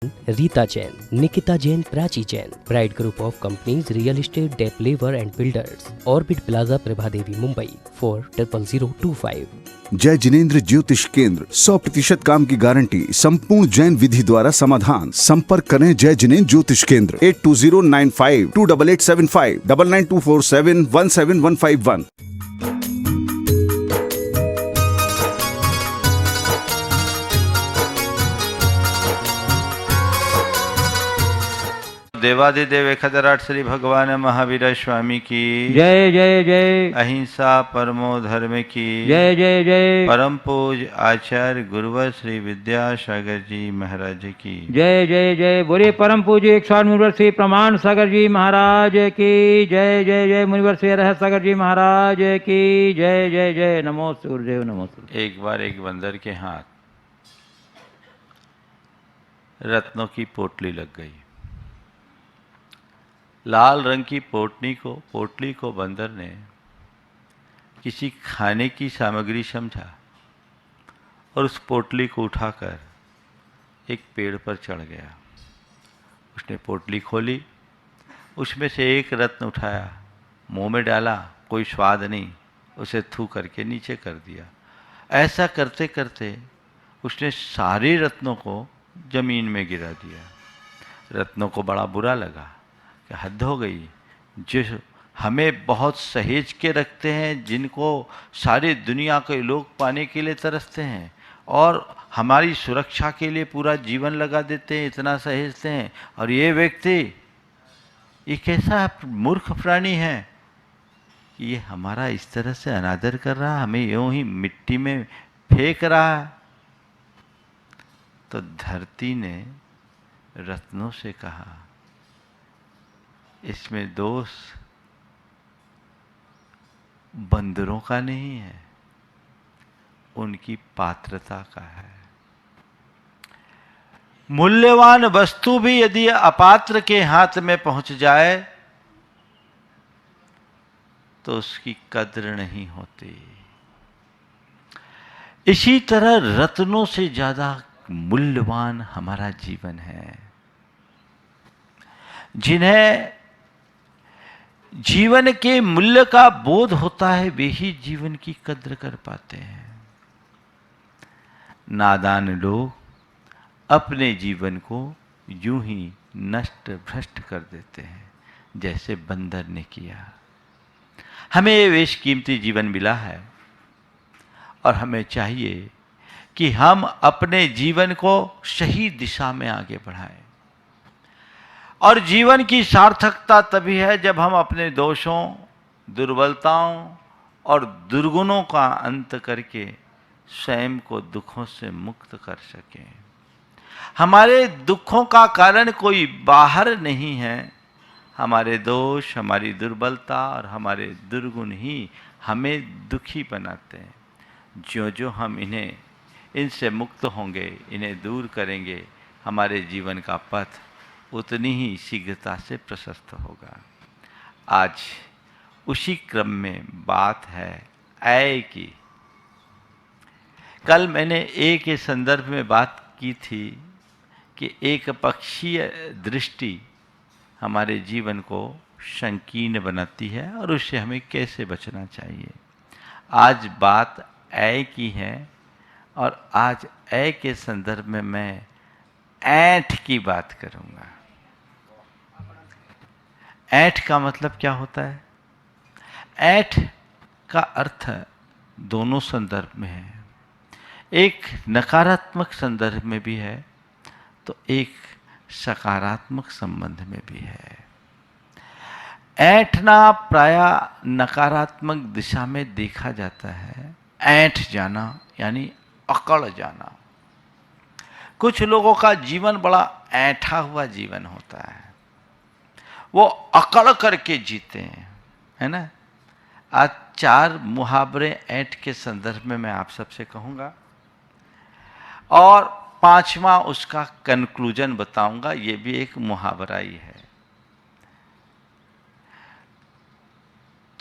Rita Jain, Nikita Jain, Prachi Jain, bride group of companies, real estate, developer and builders, orbit Plaza, Prabha Devi, Mumbai 400025। जय जिनेन्द्र ज्योतिष केंद्र, 100% काम की गारंटी, संपूर्ण जैन विधि द्वारा समाधान। संपर्क करें जय जिनेन्द्र ज्योतिष केंद्र 8209528875 9924717151। देवादिदेव 1008 श्री भगवान महावीर स्वामी की जय जय जय। अहिंसा परमो धर्म की जय जय जय। परम पूज आचार्य गुरुवर श्री विद्यासागर जी महाराज की जय जय जय। बोले परम पूज्य 108 मुनिवर श्री प्रमाण सागर जी महाराज की जय जय जय। मुनिवर श्री रहस्य सागर जी महाराज की जय जय जय। नमो सूर्यदेव नमो सूर्य। एक बार एक बंदर के हाथ रत्नों की पोटली लग गई। लाल रंग की पोटली को बंदर ने किसी खाने की सामग्री समझा और उस पोटली को उठाकर एक पेड़ पर चढ़ गया। उसने पोटली खोली, उसमें से एक रत्न उठाया, मुंह में डाला, कोई स्वाद नहीं, उसे थू करके नीचे कर दिया। ऐसा करते करते उसने सारे रत्नों को जमीन में गिरा दिया। रत्नों को बड़ा बुरा लगा कि हद हो गई, जो हमें बहुत सहेज के रखते हैं, जिनको सारी दुनिया के लोग पाने के लिए तरसते हैं और हमारी सुरक्षा के लिए पूरा जीवन लगा देते हैं, इतना सहेजते हैं, और ये व्यक्ति ये कैसा मूर्ख प्राणी है कि ये हमारा इस तरह से अनादर कर रहा, हमें यूं ही मिट्टी में फेंक रहा है। तो धरती ने रत्नों से कहा, इसमें दोष बंदरों का नहीं है, उनकी पात्रता का है। मूल्यवान वस्तु भी यदि अपात्र के हाथ में पहुंच जाए तो उसकी कद्र नहीं होती। इसी तरह रत्नों से ज्यादा मूल्यवान हमारा जीवन है। जिन्हें जीवन के मूल्य का बोध होता है वे ही जीवन की कद्र कर पाते हैं। नादान लोग अपने जीवन को यूं ही नष्ट भ्रष्ट कर देते हैं, जैसे बंदर ने किया। हमें ये बेशकीमती जीवन मिला है और हमें चाहिए कि हम अपने जीवन को सही दिशा में आगे बढ़ाएं। और जीवन की सार्थकता तभी है जब हम अपने दोषों, दुर्बलताओं और दुर्गुणों का अंत करके स्वयं को दुखों से मुक्त कर सकें। हमारे दुखों का कारण कोई बाहर नहीं है, हमारे दोष, हमारी दुर्बलता और हमारे दुर्गुण ही हमें दुखी बनाते हैं। जो जो हम इनसे मुक्त होंगे, इन्हें दूर करेंगे, हमारे जीवन का पथ उतनी ही शीघ्रता से प्रशस्त होगा। आज उसी क्रम में बात है ऐ की। कल मैंने ए के संदर्भ में बात की थी कि एक पक्षीय दृष्टि हमारे जीवन को संकीर्ण बनाती है और उससे हमें कैसे बचना चाहिए। आज बात ऐ की है और आज ऐ के संदर्भ में मैं ऐंठ की बात करूंगा। ऐंठ का मतलब क्या होता है? ऐंठ का अर्थ दोनों संदर्भ में है, एक नकारात्मक संदर्भ में भी है तो एक सकारात्मक संबंध में भी है। ऐंठना प्रायः नकारात्मक दिशा में देखा जाता है। ऐंठ जाना यानी अकड़ जाना। कुछ लोगों का जीवन बड़ा ऐंठा हुआ जीवन होता है, वो अकड़ करके जीते हैं, है ना। आज 4 मुहावरे ऐंठ के संदर्भ में मैं आप सबसे कहूँगा और 5वां उसका कंक्लूजन बताऊंगा। ये भी एक मुहावरा ही है।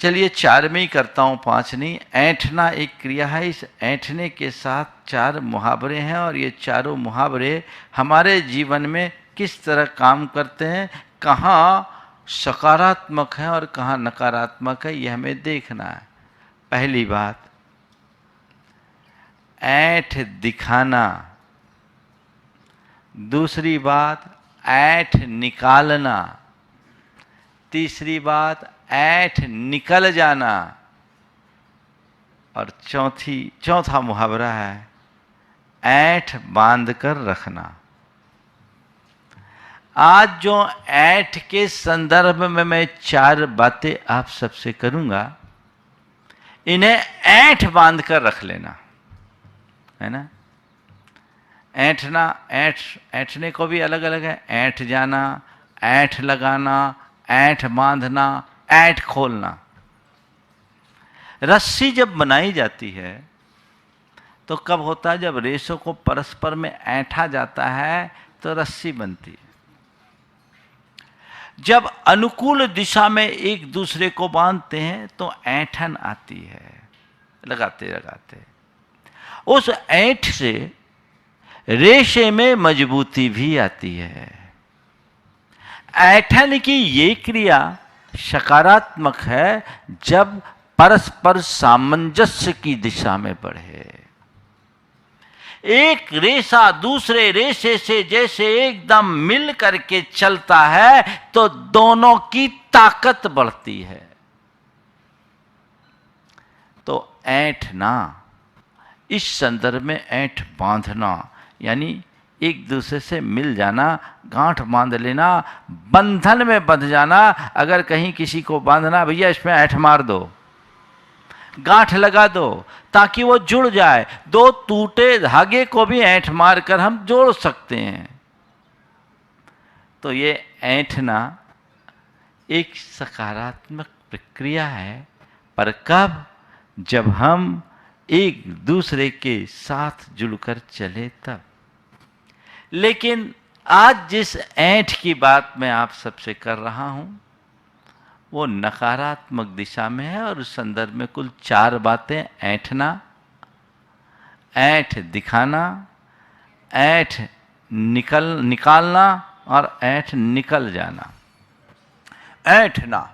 चलिए 4 में ही करता हूँ, 5 नहीं। ऐंठना एक क्रिया है, इस ऐंठने के साथ 4 मुहावरे हैं और ये चारों मुहावरे हमारे जीवन में किस तरह काम करते हैं, कहाँ सकारात्मक है और कहाँ नकारात्मक है, ये हमें देखना है। पहली बात, ऐंठ दिखाना। दूसरी बात, ऐंठ निकालना। तीसरी बात, ऐंठ निकल जाना। और चौथा मुहावरा है, ऐंठ बांध कर रखना। आज जो ऐंठ के संदर्भ में मैं 4 बातें आप सबसे करूंगा, इन्हें ऐंठ बांध कर रख लेना, है ना। ऐंठना, ऐंठने को भी अलग अलग है। ऐंठ जाना, ऐंठ लगाना, ऐंठ बांधना, ऐंठ खोलना। रस्सी जब बनाई जाती है तो कब होता है, जब रेशों को परस्पर में ऐंठा जाता है तो रस्सी बनती है। जब अनुकूल दिशा में एक दूसरे को बांधते हैं तो ऐंठन आती है, लगाते लगाते। उस ऐंठ से रेशे में मजबूती भी आती है। ऐंठन की ये क्रिया सकारात्मक है जब परस्पर सामंजस्य की दिशा में बढ़े। एक रेशा दूसरे रेशे से जैसे एकदम मिल करके चलता है तो दोनों की ताकत बढ़ती है। तो ऐंठना, इस संदर्भ में ऐंठ बांधना यानी एक दूसरे से मिल जाना, गांठ बांध लेना, बंधन में बंध जाना। अगर कहीं किसी को बांधना, भैया इसमें ऐंठ मार दो, गांठ लगा दो ताकि वो जुड़ जाए। 2 टूटे धागे को भी ऐंठ मारकर हम जोड़ सकते हैं। तो ये ऐंठना एक सकारात्मक प्रक्रिया है, पर कब, जब हम एक दूसरे के साथ जुड़कर चले तब। लेकिन आज जिस ऐंठ की बात मैं आप सबसे कर रहा हूं वो नकारात्मक दिशा में है और उस संदर्भ में कुल 4 बातें: ऐंठना, ऐंठ दिखाना, ऐंठ निकालना और ऐंठ निकल जाना। ऐंठना,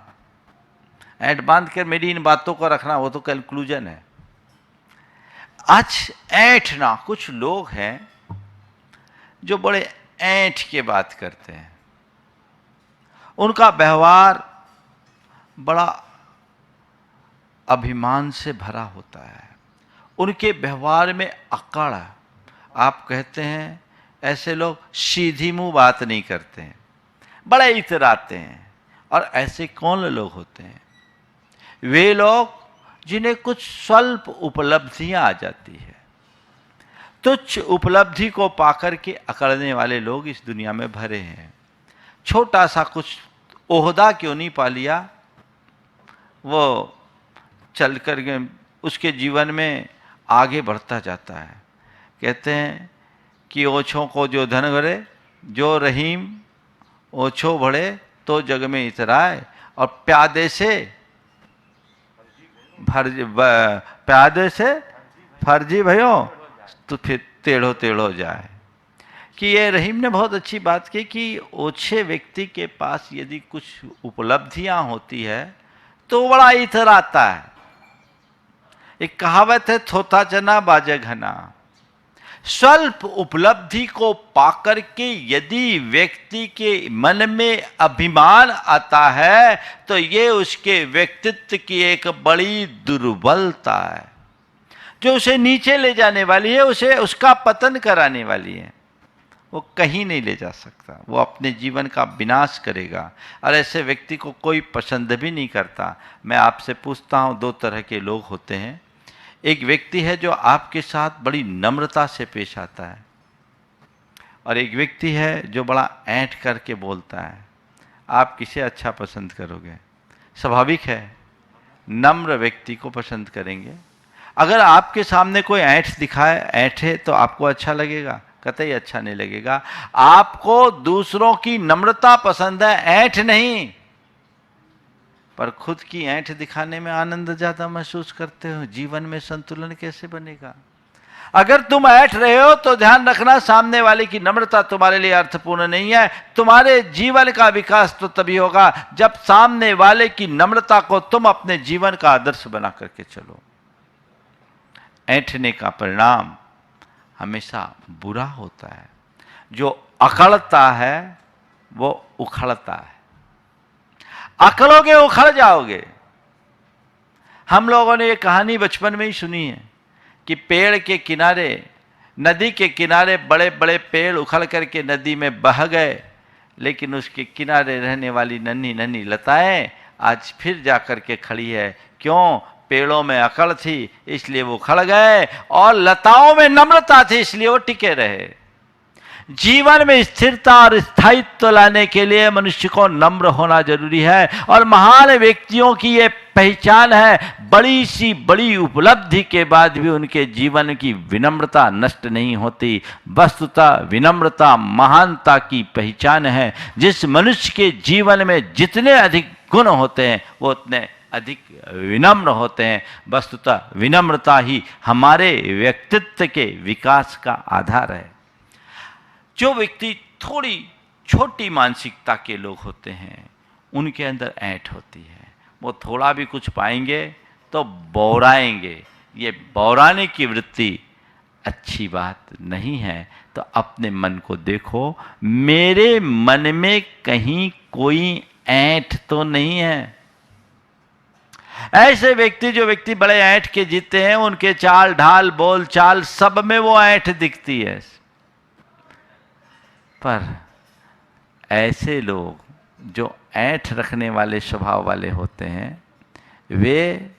ऐंठ बांध कर मेरी इन बातों को रखना, वो तो कंक्लूजन है। आज ऐंठना, कुछ लोग हैं जो बड़े ऐंठ के बात करते हैं, उनका व्यवहार बड़ा अभिमान से भरा होता है, उनके व्यवहार में अकड़। आप कहते हैं ऐसे लोग सीधी मुंह बात नहीं करते हैं, बड़े इतराते हैं। और ऐसे कौन लोग होते हैं? वे लोग जिन्हें कुछ स्वल्प उपलब्धियां आ जाती है, तुच्छ उपलब्धि को पाकर के अकड़ने वाले लोग इस दुनिया में भरे हैं। छोटा सा कुछ ओहदा क्यों नहीं पा लिया, वो चल कर के उसके जीवन में आगे बढ़ता जाता है। कहते हैं कि ओछों को जो धन भरे, जो रहीम ओछो बढ़े तो जग में इतराए, और प्यादे से फर्जी भयो तो फिर टेढ़ो टेढ़ो जाए। कि ये रहीम ने बहुत अच्छी बात की कि ओछे व्यक्ति के पास यदि कुछ उपलब्धियां होती है तो बड़ा इतराता है। एक कहावत है, थोथा चना बाजे घना। स्वल्प उपलब्धि को पाकर के यदि व्यक्ति के मन में अभिमान आता है तो ये उसके व्यक्तित्व की एक बड़ी दुर्बलता है, जो उसे नीचे ले जाने वाली है, उसे उसका पतन कराने वाली है। वो कहीं नहीं ले जा सकता, वो अपने जीवन का विनाश करेगा। और ऐसे व्यक्ति को कोई पसंद भी नहीं करता। मैं आपसे पूछता हूँ, 2 तरह के लोग होते हैं। एक व्यक्ति है जो आपके साथ बड़ी नम्रता से पेश आता है, और एक व्यक्ति है जो बड़ा ऐंठ करके बोलता है। आप किसे अच्छा पसंद करोगे? स्वाभाविक है, नम्र व्यक्ति को पसंद करेंगे। अगर आपके सामने कोई ऐंठ दिखाए, ऐंठे, तो आपको अच्छा लगेगा? कतई अच्छा नहीं लगेगा। आपको दूसरों की नम्रता पसंद है, ऐंठ नहीं। पर खुद की ऐंठ दिखाने में आनंद ज्यादा महसूस करते हो। जीवन में संतुलन कैसे बनेगा? अगर तुम ऐंठ रहे हो तो ध्यान रखना, सामने वाले की नम्रता तुम्हारे लिए अर्थपूर्ण नहीं है। तुम्हारे जीवन का विकास तो तभी होगा जब सामने वाले की नम्रता को तुम अपने जीवन का आदर्श बना करके चलो। ऐंठने का परिणाम हमेशा बुरा होता है। जो अकड़ता है वो उखड़ता है। अकड़ोगे उखड़ जाओगे। हम लोगों ने ये कहानी बचपन में ही सुनी है कि पेड़ के किनारे, नदी के किनारे बड़े बड़े पेड़ उखड़ करके नदी में बह गए, लेकिन उसके किनारे रहने वाली नन्ही नन्ही लताएं आज फिर जाकर के खड़ी है। क्यों? पेड़ों में अकड़ थी इसलिए वो खड़ गए, और लताओं में नम्रता थी इसलिए वो टिके रहे। जीवन में स्थिरता और स्थायित्व लाने के लिए मनुष्य को नम्र होना जरूरी है, और महान व्यक्तियों की ये पहचान है। बड़ी सी बड़ी उपलब्धि के बाद भी उनके जीवन की विनम्रता नष्ट नहीं होती। वस्तुतः विनम्रता महानता की पहचान है। जिस मनुष्य के जीवन में जितने अधिक गुण होते हैं वो उतने अधिक विनम्र होते हैं। वस्तुतः विनम्रता ही हमारे व्यक्तित्व के विकास का आधार है। जो व्यक्ति थोड़ी छोटी मानसिकता के लोग होते हैं उनके अंदर ऐंठ होती है। वो थोड़ा भी कुछ पाएंगे तो बौराएंगे। ये बौराने की वृत्ति अच्छी बात नहीं है। तो अपने मन को देखो, मेरे मन में कहीं कोई ऐंठ तो नहीं है। ऐसे व्यक्ति, जो व्यक्ति बड़े ऐंठ के जीते हैं, उनके चाल ढाल बोल चाल सब में वो ऐंठ दिखती है। पर ऐसे लोग जो ऐंठ रखने वाले स्वभाव वाले होते हैं वे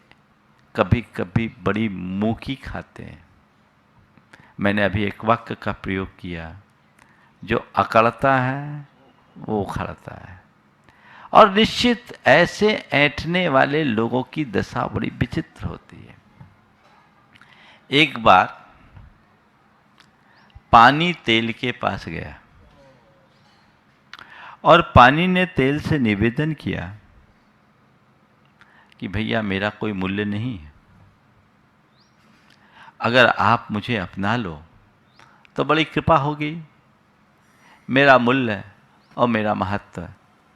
कभी कभी बड़ी मूकी खाते हैं। मैंने अभी एक वाक्य का प्रयोग किया, जो अकड़ता है वो उखड़ता है। और निश्चित ऐसे ऐंठने वाले लोगों की दशा बड़ी विचित्र होती है। एक बार पानी तेल के पास गया और पानी ने तेल से निवेदन किया कि भैया मेरा कोई मूल्य नहीं है, अगर आप मुझे अपना लो तो बड़ी कृपा होगी। मेरा मूल्य और मेरा महत्व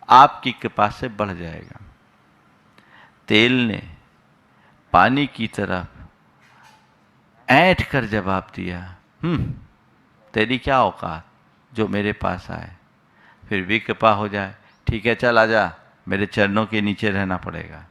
आपकी कृपा से बढ़ जाएगा। तेल ने पानी की तरफ ऐंठ कर जवाब दिया, तेरी क्या औकात जो मेरे पास आए, फिर भी कृपा हो जाए। ठीक है चल आजा, मेरे चरणों के नीचे रहना पड़ेगा।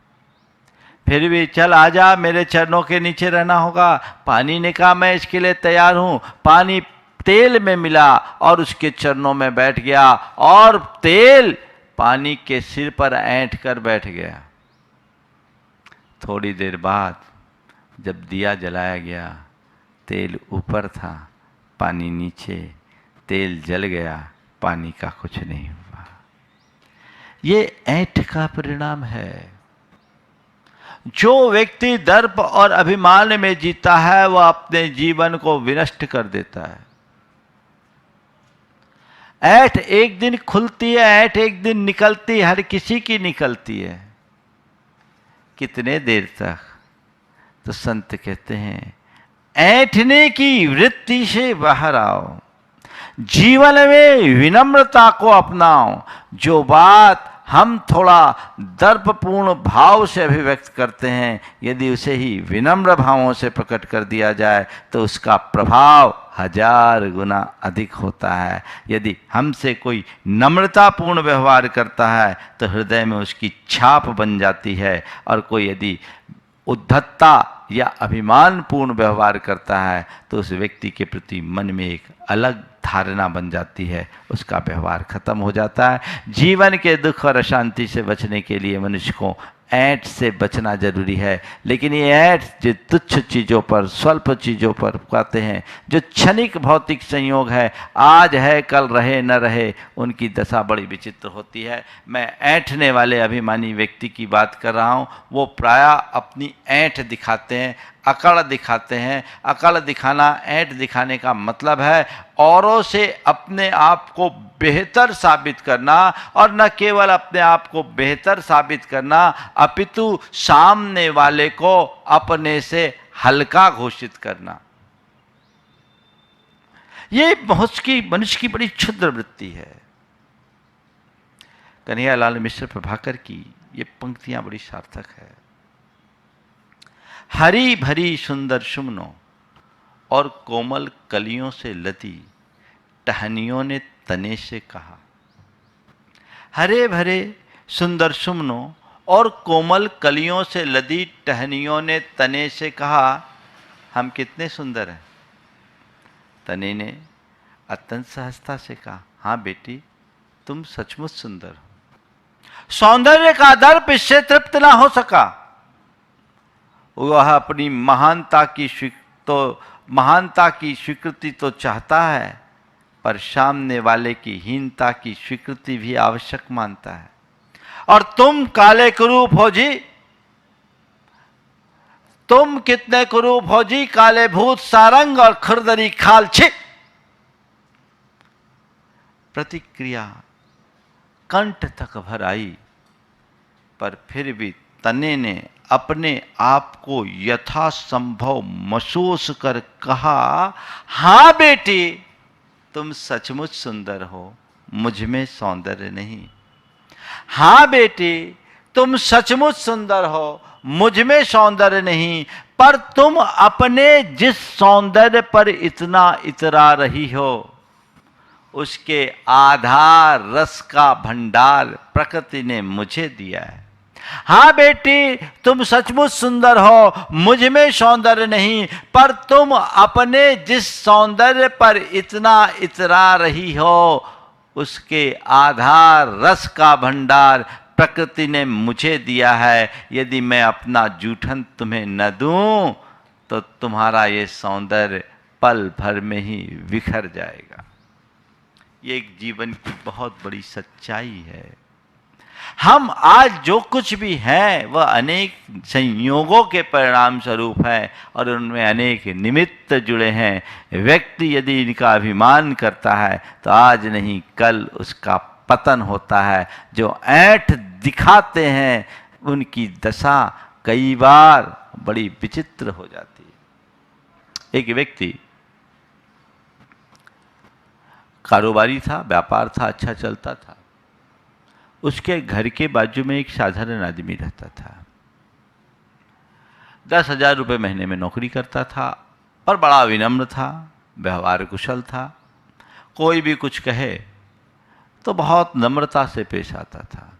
फिर भी चल आजा, मेरे चरणों के नीचे रहना होगा। पानी ने कहा मैं इसके लिए तैयार हूं। पानी तेल में मिला और उसके चरणों में बैठ गया, और तेल पानी के सिर पर ऐंठ कर बैठ गया। थोड़ी देर बाद जब दिया जलाया गया, तेल ऊपर था, पानी नीचे। तेल जल गया, पानी का कुछ नहीं हुआ। ये ऐंठ का परिणाम है। जो व्यक्ति दर्प और अभिमान में जीता है वह अपने जीवन को विनष्ट कर देता है। ऐंठ एक दिन खुलती है, ऐंठ एक दिन निकलती है, हर किसी की निकलती है। कितने देर तक? तो संत कहते हैं ऐंठने की वृत्ति से बाहर आओ, जीवन में विनम्रता को अपनाओ। जो बात हम थोड़ा दर्पपूर्ण भाव से अभिव्यक्त करते हैं, यदि उसे ही विनम्र भावों से प्रकट कर दिया जाए तो उसका प्रभाव 1000 गुना अधिक होता है। यदि हमसे कोई नम्रतापूर्ण व्यवहार करता है तो हृदय में उसकी छाप बन जाती है, और कोई यदि उद्धतता या अभिमानपूर्ण व्यवहार करता है तो उस व्यक्ति के प्रति मन में एक अलग धारणा बन जाती है, उसका व्यवहार खत्म हो जाता है। जीवन के दुख और अशांति से बचने के लिए मनुष्य को ऐंठ से बचना जरूरी है। लेकिन ये ऐंठ जो तुच्छ चीज़ों पर, स्वल्प चीज़ों पर कहते हैं, जो क्षणिक भौतिक संयोग है, आज है कल रहे न रहे, उनकी दशा बड़ी विचित्र होती है। मैं ऐंठने वाले अभिमानी व्यक्ति की बात कर रहा हूँ। वो प्रायः अपनी ऐंठ दिखाते हैं, अकड़ दिखाते हैं। अकड़ दिखाना, ऐंठ दिखाने का मतलब है औरों से अपने आप को बेहतर साबित करना, और न केवल अपने आप को बेहतर साबित करना अपितु सामने वाले को अपने से हल्का घोषित करना। ये मनुष्य की बड़ी क्षुद्र वृत्ति है। कन्हैयालाल मिश्र प्रभाकर की ये पंक्तियां बड़ी सार्थक है। हरी भरी सुंदर सुमनों और कोमल कलियों से लदी टहनियों ने तने से कहा। हरे भरे सुंदर सुमनों और कोमल कलियों से लदी टहनियों ने तने से कहा, हम कितने सुंदर हैं। तने ने अत्यंत सहजता से कहा, हाँ बेटी, तुम सचमुच सुंदर हो। सौंदर्य का दर्प इससे तृप्त ना हो सका। वह अपनी महानता की स्वीकृति तो चाहता है, पर सामने वाले की हीनता की स्वीकृति भी आवश्यक मानता है। और तुम काले कुरूप हो जी, तुम कितने कुरूप हो जी, काले भूत सारंग और खुरदरी खाल छिप। प्रतिक्रिया कंठ तक भर आई, पर फिर भी तने ने अपने आप को यथासंभव महसूस कर कहा, हां बेटी, तुम सचमुच सुंदर हो, मुझ में सौंदर्य नहीं। हां बेटी, तुम सचमुच सुंदर हो, मुझ में सौंदर्य नहीं, पर तुम अपने जिस सौंदर्य पर इतना इतरा रही हो, उसके आधार रस का भंडार प्रकृति ने मुझे दिया है। हाँ बेटी, तुम सचमुच सुंदर हो, मुझ में सौंदर्य नहीं, पर तुम अपने जिस सौंदर्य पर इतना इतरा रही हो, उसके आधार रस का भंडार प्रकृति ने मुझे दिया है। यदि मैं अपना जूठन तुम्हें न दूं, तो तुम्हारा ये सौंदर्य पल भर में ही बिखर जाएगा। ये एक जीवन की बहुत बड़ी सच्चाई है। हम आज जो कुछ भी हैं वह अनेक संयोगों के परिणाम स्वरूप है, और उनमें अनेक निमित्त जुड़े हैं। व्यक्ति यदि इनका अभिमान करता है तो आज नहीं कल उसका पतन होता है। जो ऐंठ दिखाते हैं उनकी दशा कई बार बड़ी विचित्र हो जाती है। एक व्यक्ति कारोबारी था, व्यापार था, अच्छा चलता था। उसके घर के बाजू में एक साधारण आदमी रहता था। 10,000 रुपये महीने में नौकरी करता था, पर बड़ा विनम्र था, व्यवहार कुशल था। कोई भी कुछ कहे तो बहुत नम्रता से पेश आता था।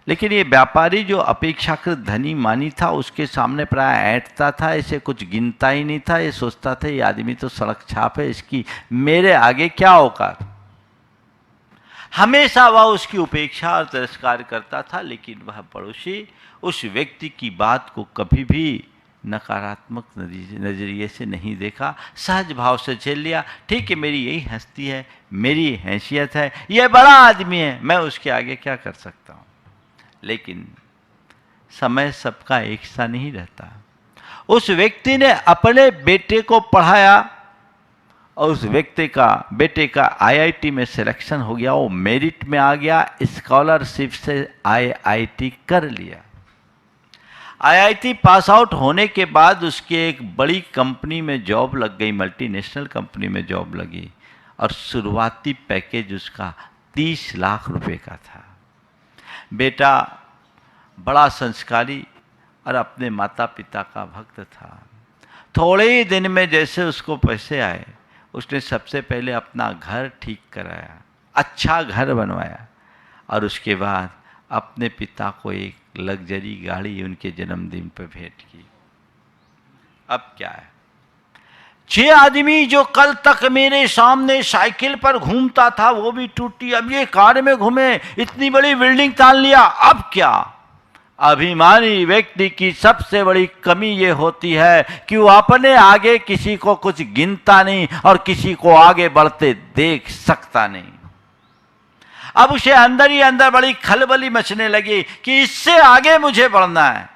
लेकिन ये व्यापारी जो अपेक्षाकृत धनी मानी था, उसके सामने प्राय ऐंठता था, इसे कुछ गिनता ही नहीं था। ये सोचता था ये आदमी तो सड़क छाप है, इसकी मेरे आगे क्या औकात। हमेशा वह उसकी उपेक्षा और तिरस्कार करता था, लेकिन वह पड़ोसी उस व्यक्ति की बात को कभी भी नकारात्मक नजरिए से नहीं देखा, सहज भाव से झेल लिया। ठीक है, मेरी यही हस्ती है, मेरी हैसियत है, यह बड़ा आदमी है, मैं उसके आगे क्या कर सकता हूँ। लेकिन समय सबका एक सा नहीं रहता। उस व्यक्ति ने अपने बेटे को पढ़ाया और उस बेटे का आईआईटी में सिलेक्शन हो गया, वो मेरिट में आ गया, स्कॉलरशिप से आईआईटी कर लिया। आईआईटी पास आउट होने के बाद उसकी एक बड़ी कंपनी में जॉब लग गई, मल्टीनेशनल कंपनी में जॉब लगी, और शुरुआती पैकेज उसका 30 लाख रुपए का था। बेटा बड़ा संस्कारी और अपने माता पिता का भक्त था। थोड़े ही दिन में जैसे उसको पैसे आए, उसने सबसे पहले अपना घर ठीक कराया, अच्छा घर बनवाया, और उसके बाद अपने पिता को एक लग्जरी गाड़ी उनके जन्मदिन पर भेंट की। अब क्या है, 6 आदमी जो कल तक मेरे सामने साइकिल पर घूमता था वो भी टूटी, अब ये कार में घूमे, इतनी बड़ी बिल्डिंग तान लिया, अब क्या। अभिमानी व्यक्ति की सबसे बड़ी कमी ये होती है कि वो अपने आगे किसी को कुछ गिनता नहीं और किसी को आगे बढ़ते देख सकता नहीं। अब उसे अंदर ही अंदर बड़ी खलबली मचने लगी कि इससे आगे मुझे बढ़ना है।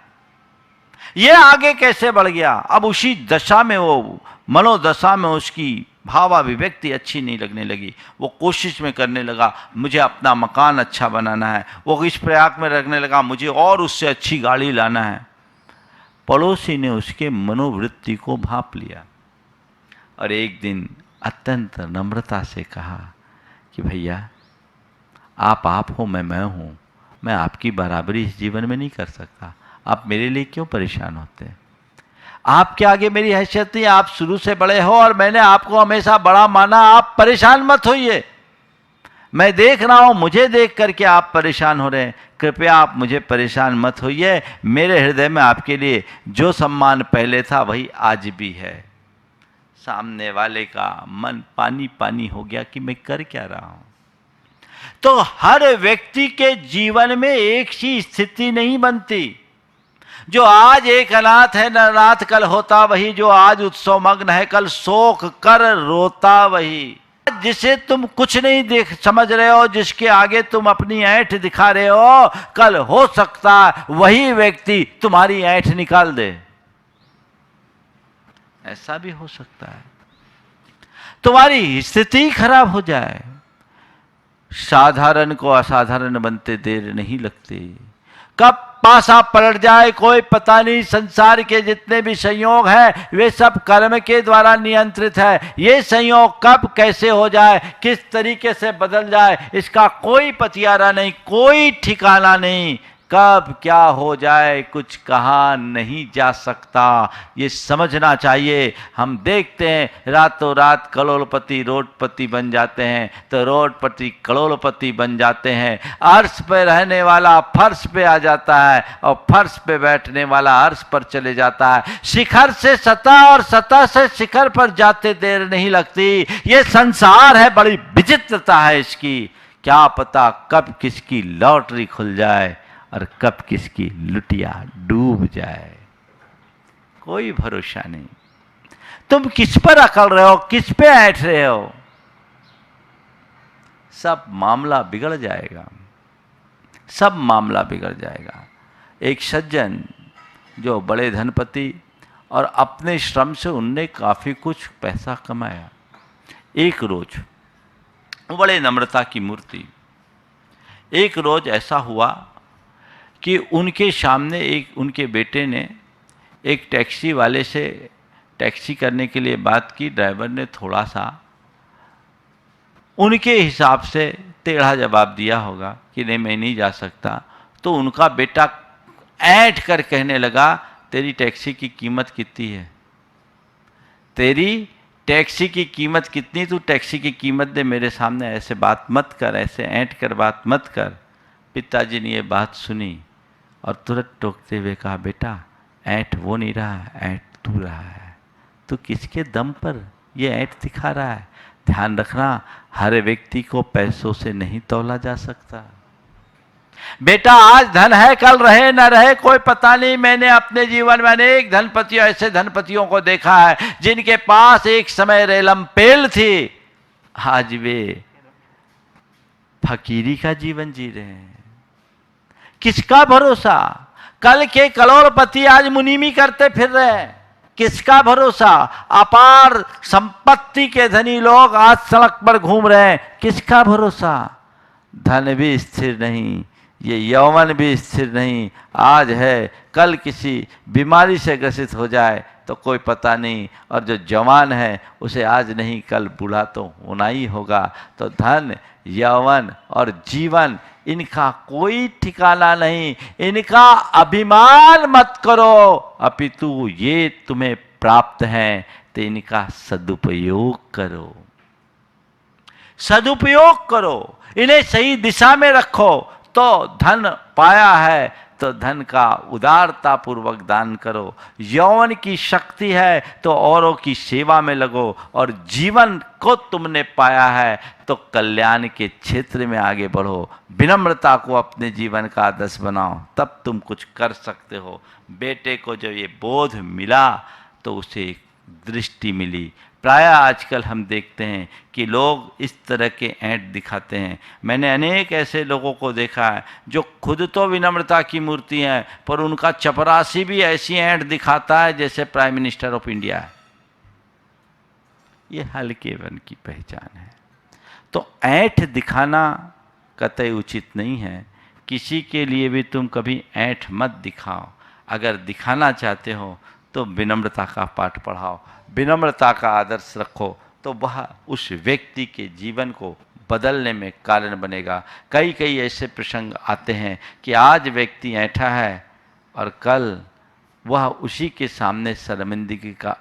ये आगे कैसे बढ़ गया? अब उसी दशा में, वो मनोदशा में उसकी भावाभिव्यक्ति अच्छी नहीं लगने लगी। वो कोशिश में करने लगा मुझे अपना मकान अच्छा बनाना है। वो इस प्रयाग में रखने लगा मुझे और उससे अच्छी गाड़ी लाना है। पड़ोसी ने उसके मनोवृत्ति को भांप लिया और एक दिन अत्यंत नम्रता से कहा कि भैया, आप हो, मैं हूँ, मैं आपकी बराबरी इस जीवन में नहीं कर सकता। आप मेरे लिए क्यों परेशान होते हैं? आपके आगे मेरी हैसियत नहीं, आप शुरू से बड़े हो और मैंने आपको हमेशा बड़ा माना। आप परेशान मत होइए। मैं देख रहा हूं, मुझे देख करके आप परेशान हो रहे हैं। कृपया आप मुझे परेशान मत होइए। मेरे हृदय में आपके लिए जो सम्मान पहले था वही आज भी है। सामने वाले का मन पानी पानी हो गया कि मैं कर क्या रहा हूं। तो हर व्यक्ति के जीवन में एक सी स्थिति नहीं बनती। जो आज एक अनाथ है नरनाथ कल होता वही, जो आज उत्सव मग्न है कल शोक कर रोता वही। जिसे तुम कुछ नहीं देख समझ रहे हो, जिसके आगे तुम अपनी ऐंठ दिखा रहे हो, कल हो सकता वही व्यक्ति तुम्हारी ऐंठ निकाल दे। ऐसा भी हो सकता है, तुम्हारी स्थिति खराब हो जाए। साधारण को असाधारण बनते देर नहीं लगती। कब पासा पलट जाए कोई पता नहीं। संसार के जितने भी संयोग हैं वे सब कर्म के द्वारा नियंत्रित है। ये संयोग कब कैसे हो जाए, किस तरीके से बदल जाए, इसका कोई पतियारा नहीं, कोई ठिकाना नहीं। कब क्या हो जाए कुछ कहा नहीं जा सकता, ये समझना चाहिए। हम देखते हैं रातों रात करोड़पति रोडपति बन जाते हैं, तो रोडपति करोड़पति बन जाते हैं। अर्श पे रहने वाला फर्श पे आ जाता है और फर्श पे बैठने वाला अर्श पर चले जाता है। शिखर से सतह और सतह से शिखर पर जाते देर नहीं लगती। ये संसार है, बड़ी विचित्रता है इसकी। क्या पता कब किसकी लॉटरी खुल जाए और कब किसकी लुटिया डूब जाए, कोई भरोसा नहीं। तुम किस पर अकड़ रहे हो, किस पे ऐठ रहे हो, सब मामला बिगड़ जाएगा, सब मामला बिगड़ जाएगा। एक सज्जन जो बड़े धनपति और अपने श्रम से उनने काफी कुछ पैसा कमाया। एक रोज वो बड़े नम्रता की मूर्ति, एक रोज ऐसा हुआ कि उनके सामने एक उनके बेटे ने एक टैक्सी वाले से टैक्सी करने के लिए बात की। ड्राइवर ने थोड़ा सा उनके हिसाब से टेढ़ा जवाब दिया होगा कि नहीं मैं नहीं जा सकता। तो उनका बेटा ऐंठ कर कहने लगा तेरी टैक्सी की कीमत कितनी है, तेरी टैक्सी की कीमत कितनी, तू टैक्सी की कीमत दे, मेरे सामने ऐसे बात मत कर, ऐसे ऐंठ कर बात मत कर। पिताजी ने ये बात सुनी और तुरंत टोकते हुए कहा बेटा ऐंठ वो नहीं रहा, ऐंठ तू रहा है। तू किसके दम पर ये ऐंठ दिखा रहा है? ध्यान रखना, हर व्यक्ति को पैसों से नहीं तौला जा सकता। बेटा आज धन है कल रहे न रहे कोई पता नहीं। मैंने अपने जीवन में अनेक धनपतियों, ऐसे धनपतियों को देखा है जिनके पास एक समय रेलम पेल थी, आज वे फकीरी का जीवन जी रहे हैं। किसका भरोसा? कल के करोड़पति आज मुनीमी करते फिर रहे हैं, किसका भरोसा? अपार संपत्ति के धनी लोग आज सड़क पर घूम रहे हैं, किसका भरोसा? धन भी स्थिर नहीं, ये यौवन भी स्थिर नहीं। आज है कल किसी बीमारी से ग्रसित हो जाए तो कोई पता नहीं, और जो जवान है उसे आज नहीं कल बूढ़ा तो होना ही होगा। तो धन यौवन और जीवन इनका कोई ठिकाना नहीं। इनका अभिमान मत करो, अपितु ये तुम्हें प्राप्त हैं तो इनका सदुपयोग करो, सदुपयोग करो, इन्हें सही दिशा में रखो। तो धन पाया है तो धन का उदारता पूर्वक दान करो। यौवन की शक्ति है तो औरों की सेवा में लगो, और जीवन को तुमने पाया है तो कल्याण के क्षेत्र में आगे बढ़ो। विनम्रता को अपने जीवन का आदर्श बनाओ, तब तुम कुछ कर सकते हो। बेटे को जब ये बोध मिला तो उसे दृष्टि मिली। प्राय आजकल हम देखते हैं कि लोग इस तरह के ऐंठ दिखाते हैं। मैंने अनेक ऐसे लोगों को देखा है जो खुद तो विनम्रता की मूर्ति हैं, पर उनका चपरासी भी ऐसी ऐंठ दिखाता है जैसे प्राइम मिनिस्टर ऑफ इंडिया है। ये हल्केपन की पहचान है। तो ऐंठ दिखाना कतई उचित नहीं है। किसी के लिए भी तुम कभी ऐंठ मत दिखाओ। अगर दिखाना चाहते हो तो विनम्रता का पाठ पढ़ाओ, विनम्रता का आदर्श रखो, तो वह उस व्यक्ति के जीवन को बदलने में कारण बनेगा। कई कई ऐसे प्रसंग आते हैं कि आज व्यक्ति ऐंठा है और कल वह उसी के सामने शर्मिंदगी का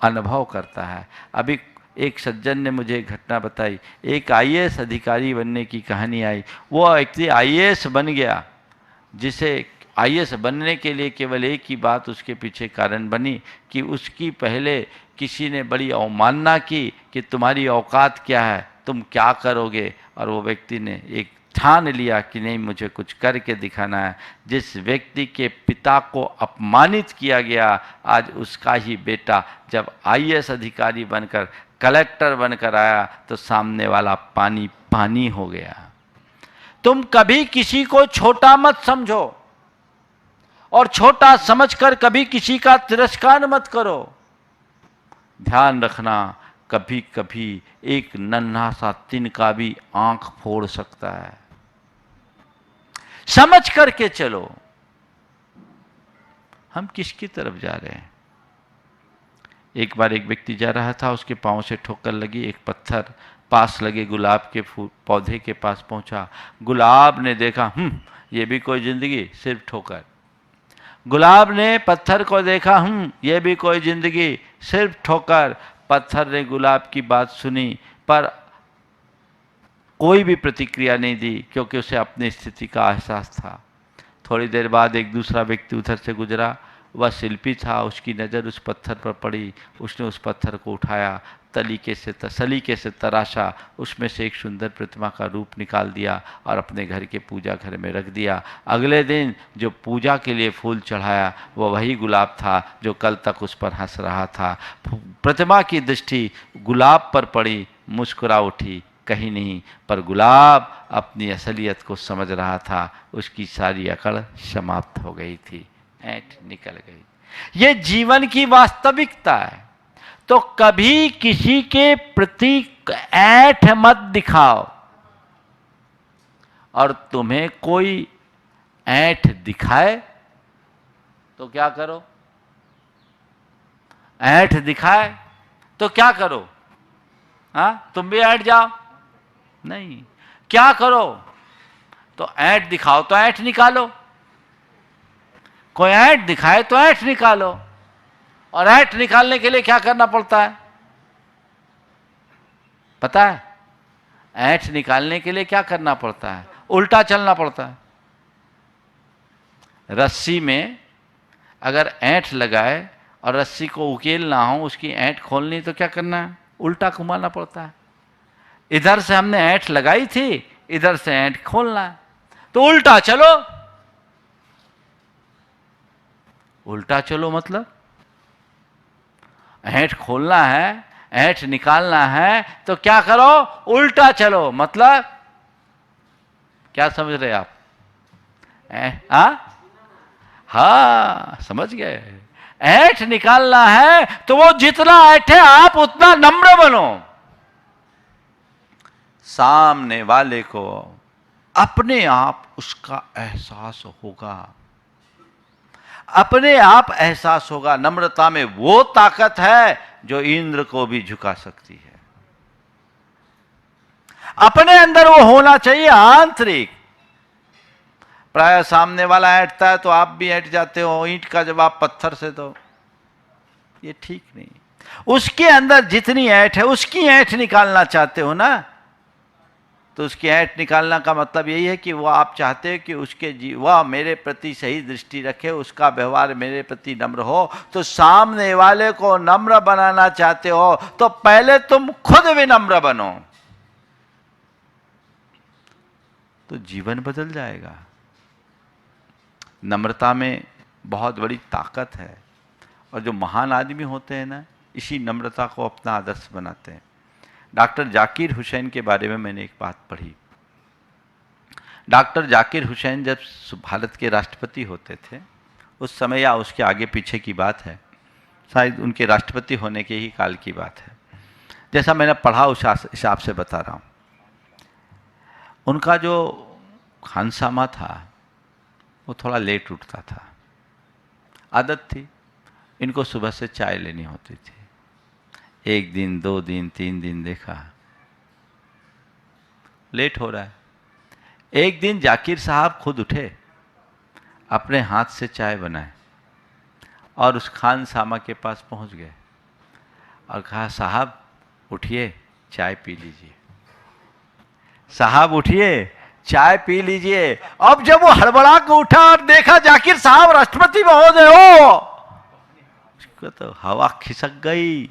अनुभव करता है। अभी एक सज्जन ने मुझे एक घटना बताई। एक आईएएस अधिकारी बनने की कहानी आई। वो व्यक्ति आईएएस बन गया, जिसे आईएएस बनने के लिए केवल एक ही बात उसके पीछे कारण बनी कि उसकी पहले किसी ने बड़ी अवमानना की कि तुम्हारी औकात क्या है, तुम क्या करोगे, और वो व्यक्ति ने एक ठान लिया कि नहीं, मुझे कुछ करके दिखाना है। जिस व्यक्ति के पिता को अपमानित किया गया, आज उसका ही बेटा जब आईएएस अधिकारी बनकर कलेक्टर बनकर आया तो सामने वाला पानी पानी हो गया। तुम कभी किसी को छोटा मत समझो और छोटा समझकर कभी किसी का तिरस्कार मत करो। ध्यान रखना, कभी कभी एक नन्हा सा तिनका भी आंख फोड़ सकता है। समझ करके चलो हम किसकी तरफ जा रहे हैं। एक बार एक व्यक्ति जा रहा था, उसके पांव से ठोकर लगी। एक पत्थर पास लगे गुलाब के पौधे के पास पहुंचा। गुलाब ने देखा, ये भी कोई जिंदगी, सिर्फ ठोकर। गुलाब ने पत्थर को देखा, ये भी कोई जिंदगी, सिर्फ ठोकर। पत्थर ने गुलाब की बात सुनी पर कोई भी प्रतिक्रिया नहीं दी, क्योंकि उसे अपनी स्थिति का एहसास था। थोड़ी देर बाद एक दूसरा व्यक्ति उधर से गुजरा। वह शिल्पी था, उसकी नज़र उस पत्थर पर पड़ी। उसने उस पत्थर को उठाया, सलीके से तराशा, उसमें से एक सुंदर प्रतिमा का रूप निकाल दिया और अपने घर के पूजा घर में रख दिया। अगले दिन जो पूजा के लिए फूल चढ़ाया वह वही गुलाब था जो कल तक उस पर हंस रहा था। प्रतिमा की दृष्टि गुलाब पर पड़ी, मुस्कुरा उठी, कहीं नहीं, पर गुलाब अपनी असलियत को समझ रहा था। उसकी सारी अकड़ समाप्त हो गई थी, ऐंठ निकल गई। ये जीवन की वास्तविकता है। तो कभी किसी के प्रति ऐंठ मत दिखाओ, और तुम्हें कोई ऐंठ दिखाए तो क्या करो? ऐंठ दिखाए तो क्या करो? तुम भी ऐंठ जाओ? नहीं। क्या करो? तो ऐंठ दिखाओ तो ऐंठ निकालो। कोई ऐंठ दिखाए तो ऐंठ निकालो। और ऐंठ निकालने के लिए क्या करना पड़ता है पता है? ऐंठ निकालने के लिए क्या करना पड़ता है? उल्टा चलना पड़ता है। रस्सी में अगर ऐंठ लगाए और रस्सी को उकेलना हो, उसकी ऐंठ खोलनी, तो क्या करना है? उल्टा घुमाना पड़ता है। इधर से हमने ऐंठ लगाई थी, इधर से ऐंठ खोलना है, तो उल्टा चलो। उल्टा चलो मतलब ऐंठ खोलना है, ऐंठ निकालना है, तो क्या करो? उल्टा चलो। मतलब क्या समझ रहे आप? हाँ, समझ गए। ऐंठ निकालना है तो वो जितना ऐंठे आप उतना नम्र बनो। सामने वाले को अपने आप उसका एहसास होगा, अपने आप एहसास होगा। नम्रता में वो ताकत है जो इंद्र को भी झुका सकती है। अपने अंदर वो होना चाहिए आंतरिक। प्राय सामने वाला ऐंठता है तो आप भी ऐंठ जाते हो। ईंट का जवाब पत्थर से दो, ये ठीक नहीं। उसके अंदर जितनी ऐंठ है उसकी ऐंठ निकालना चाहते हो ना, तो उसकी ऐंठ निकालना का मतलब यही है कि वो आप चाहते हो कि उसके वह मेरे प्रति सही दृष्टि रखे, उसका व्यवहार मेरे प्रति नम्र हो। तो सामने वाले को नम्र बनाना चाहते हो तो पहले तुम खुद विनम्र बनो, तो जीवन बदल जाएगा। नम्रता में बहुत बड़ी ताकत है। और जो महान आदमी होते हैं ना, इसी नम्रता को अपना आदर्श बनाते हैं। डॉक्टर जाकिर हुसैन के बारे में मैंने एक बात पढ़ी। डॉक्टर जाकिर हुसैन जब भारत के राष्ट्रपति होते थे, उस समय या उसके आगे पीछे की बात है, शायद उनके राष्ट्रपति होने के ही काल की बात है, जैसा मैंने पढ़ा उस हिसाब से बता रहा हूँ। उनका जो खानसामा था वो थोड़ा लेट उठता था। आदत थी, इनको सुबह से चाय लेनी होती थी। 1 दिन 2 दिन 3 दिन देखा लेट हो रहा है। एक दिन जाकिर साहब खुद उठे, अपने हाथ से चाय बनाए और उस खानसामा के पास पहुंच गए और कहा, साहब उठिए, चाय पी लीजिए। साहब उठिए, चाय पी लीजिए। अब जब वो हड़बड़ा के उठा और देखा जाकिर साहब राष्ट्रपति महोदय हो, उसको तो हवा खिसक गई,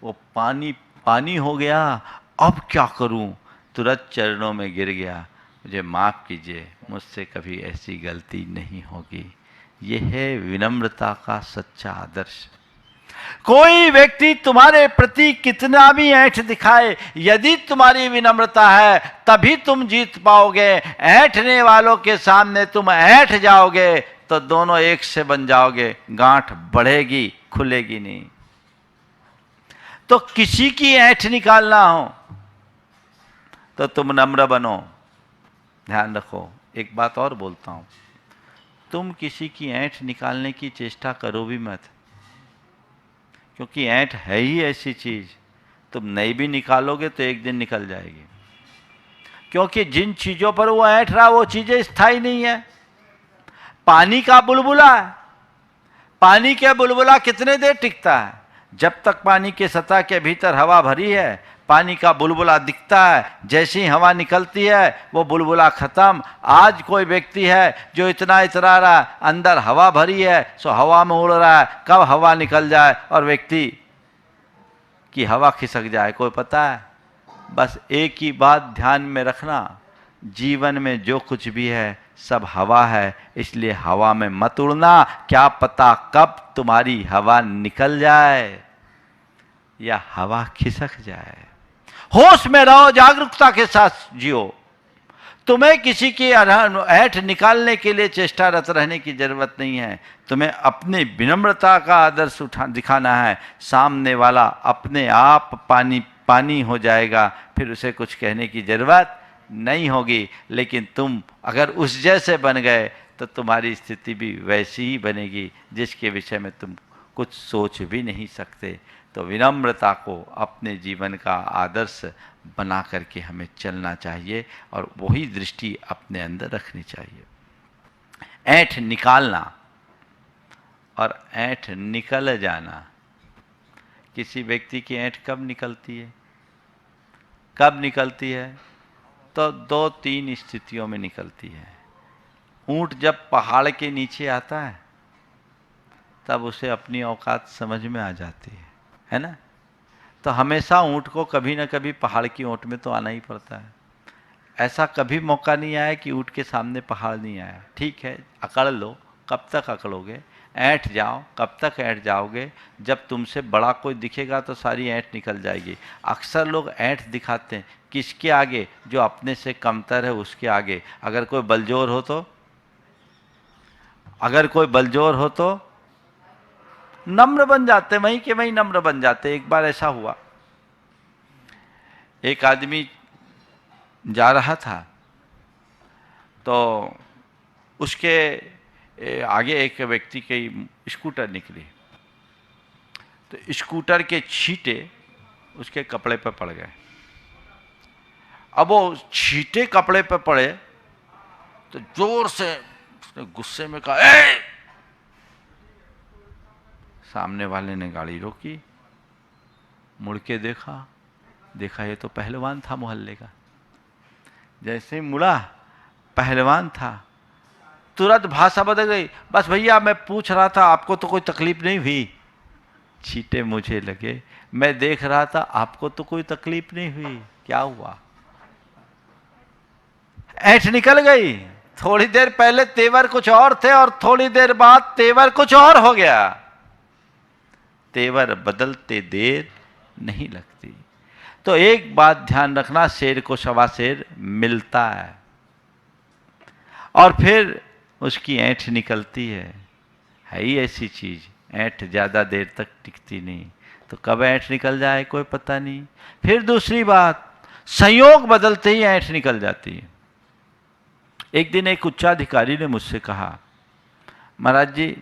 वो पानी पानी हो गया। अब क्या करूं? तुरंत चरणों में गिर गया, मुझे माफ कीजिए, मुझसे कभी ऐसी गलती नहीं होगी। यह है विनम्रता का सच्चा आदर्श। कोई व्यक्ति तुम्हारे प्रति कितना भी ऐंठ दिखाए, यदि तुम्हारी विनम्रता है तभी तुम जीत पाओगे। ऐंठने वालों के सामने तुम ऐंठ जाओगे तो दोनों एक से बन जाओगे, गांठ बढ़ेगी, खुलेगी नहीं। तो किसी की ऐंठ निकालना हो तो तुम नम्र बनो। ध्यान रखो, एक बात और बोलता हूं, तुम किसी की ऐंठ निकालने की चेष्टा करो भी मत, क्योंकि ऐंठ है ही ऐसी चीज, तुम नहीं भी निकालोगे तो एक दिन निकल जाएगी। क्योंकि जिन चीजों पर वो ऐंठ रहा वो चीजें स्थायी नहीं है। पानी का बुलबुला है, पानी का बुलबुला कितने देर टिकता है? जब तक पानी के सतह के भीतर हवा भरी है, पानी का बुलबुला दिखता है। जैसी हवा निकलती है वो बुलबुला खत्म। आज कोई व्यक्ति है जो इतना इतरा रहा, अंदर हवा भरी है, सो हवा में उड़ रहा है, कब हवा निकल जाए और व्यक्ति की हवा खिसक जाए कोई पता है? बस एक ही बात ध्यान में रखना, जीवन में जो कुछ भी है सब हवा है, इसलिए हवा में मत उड़ना। क्या पता कब तुम्हारी हवा निकल जाए या हवा खिसक जाए। होश में रहो, जागरूकता के साथ जियो। तुम्हें किसी की ऐंठ निकालने के लिए चेष्टारत रहने की जरूरत नहीं है। तुम्हें अपनी विनम्रता का आदर्श दिखाना है। सामने वाला अपने आप पानी पानी हो जाएगा, फिर उसे कुछ कहने की जरूरत नहीं होगी। लेकिन तुम अगर उस जैसे बन गए तो तुम्हारी स्थिति भी वैसी ही बनेगी जिसके विषय में तुम कुछ सोच भी नहीं सकते। तो विनम्रता को अपने जीवन का आदर्श बना करके हमें चलना चाहिए और वही दृष्टि अपने अंदर रखनी चाहिए। ऐंठ निकालना और ऐंठ निकल जाना, किसी व्यक्ति की ऐंठ कब निकलती है? कब निकलती है? तो 2-3 स्थितियों में निकलती है। ऊंट जब पहाड़ के नीचे आता है तब उसे अपनी औकात समझ में आ जाती है ना? तो हमेशा ऊंट को कभी ना कभी पहाड़ की ओट में तो आना ही पड़ता है। ऐसा कभी मौका नहीं आया कि ऊंट के सामने पहाड़ नहीं आया। ठीक है, अकड़ लो, कब तक अकड़ोगे? ऐंठ जाओ, कब तक ऐंठ जाओगे? जब तुमसे बड़ा कोई दिखेगा तो सारी ऐंठ निकल जाएगी। अक्सर लोग ऐंठ दिखाते हैं किसके आगे? जो अपने से कमतर है उसके आगे। अगर कोई बलजोर हो तो, अगर कोई बलजोर हो तो नम्र बन जाते, वहीं के वहीं नम्र बन जाते। एक बार ऐसा हुआ, एक आदमी जा रहा था तो उसके आगे एक व्यक्ति की स्कूटर निकली, तो स्कूटर के छींटे उसके कपड़े पर पड़ गए। अब वो छींटे कपड़े पर पड़े तो जोर से उसने गुस्से में कहा, ए! सामने वाले ने गाड़ी रोकी, मुड़ के देखा ये तो पहलवान था मोहल्ले का। जैसे ही मुड़ा, पहलवान था, तुरंत भाषा बदल गई। बस भैया मैं पूछ रहा था आपको तो कोई तकलीफ नहीं हुई? छींटे मुझे लगे, मैं देख रहा था आपको तो कोई तकलीफ नहीं हुई, क्या हुआ? ऐंठ निकल गई। थोड़ी देर पहले तेवर कुछ और थे और थोड़ी देर बाद तेवर कुछ और हो गया। तेवर बदलते देर नहीं लगती। तो एक बात ध्यान रखना, शेर को सवा शेर मिलता है और फिर उसकी ऐंठ निकलती है ही ऐसी चीज, ऐंठ ज़्यादा देर तक टिकती नहीं, तो कब ऐंठ निकल जाए कोई पता नहीं। फिर दूसरी बात, संयोग बदलते ही ऐंठ निकल जाती है। एक दिन एक उच्चाधिकारी ने मुझसे कहा, महाराज जी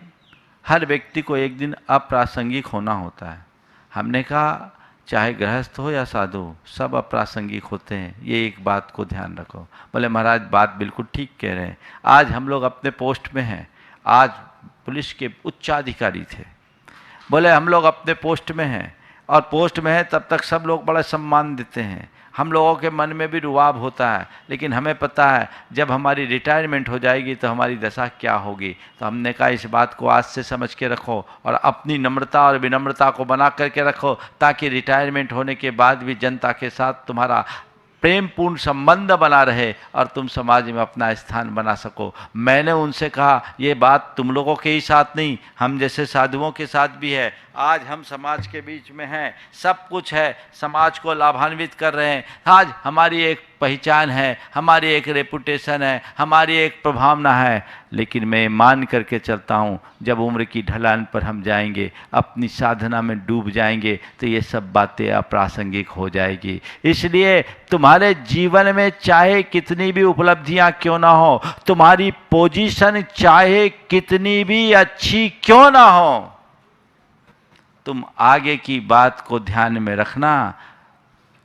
हर व्यक्ति को एक दिन अप्रासंगिक होना होता है। हमने कहा चाहे गृहस्थ हो या साधु हो, सब अप्रासंगिक होते हैं, ये एक बात को ध्यान रखो। बोले महाराज बात बिल्कुल ठीक कह रहे हैं, आज हम लोग अपने पोस्ट में हैं, आज पुलिस के उच्चाधिकारी थे, बोले हम लोग अपने पोस्ट में हैं और पोस्ट में है तब तक सब लोग बड़ा सम्मान देते हैं, हम लोगों के मन में भी रुआब होता है, लेकिन हमें पता है जब हमारी रिटायरमेंट हो जाएगी तो हमारी दशा क्या होगी। तो हमने कहा इस बात को आज से समझ के रखो और अपनी नम्रता और विनम्रता को बना करके रखो, ताकि रिटायरमेंट होने के बाद भी जनता के साथ तुम्हारा प्रेमपूर्ण संबंध बना रहे और तुम समाज में अपना स्थान बना सको। मैंने उनसे कहा ये बात तुम लोगों के ही साथ नहीं, हम जैसे साधुओं के साथ भी है। आज हम समाज के बीच में हैं, सब कुछ है, समाज को लाभान्वित कर रहे हैं, आज हमारी एक पहचान है, हमारी एक रेपुटेशन है, हमारी एक प्रभावना है। लेकिन मैं मान करके चलता हूँ जब उम्र की ढलान पर हम जाएंगे, अपनी साधना में डूब जाएंगे, तो ये सब बातें अप्रासंगिक हो जाएगी। इसलिए तुम्हारे जीवन में चाहे कितनी भी उपलब्धियां क्यों ना हो, तुम्हारी पोजीशन चाहे कितनी भी अच्छी क्यों ना हो, तुम आगे की बात को ध्यान में रखना।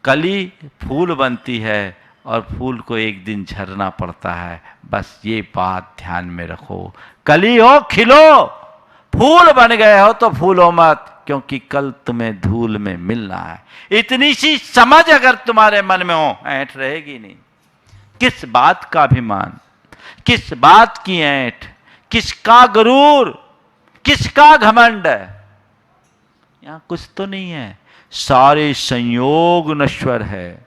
कली फूल बनती है और फूल को एक दिन झरना पड़ता है, बस ये बात ध्यान में रखो। कली हो खिलो, फूल बन गए हो तो फूलो मत, क्योंकि कल तुम्हें धूल में मिलना है। इतनी सी समझ अगर तुम्हारे मन में हो, ऐंठ रहेगी नहीं। किस बात का अभिमान, किस बात की ऐंठ, किसका गरूर, किसका घमंड, यहां कुछ तो नहीं है, सारे संयोग नश्वर है।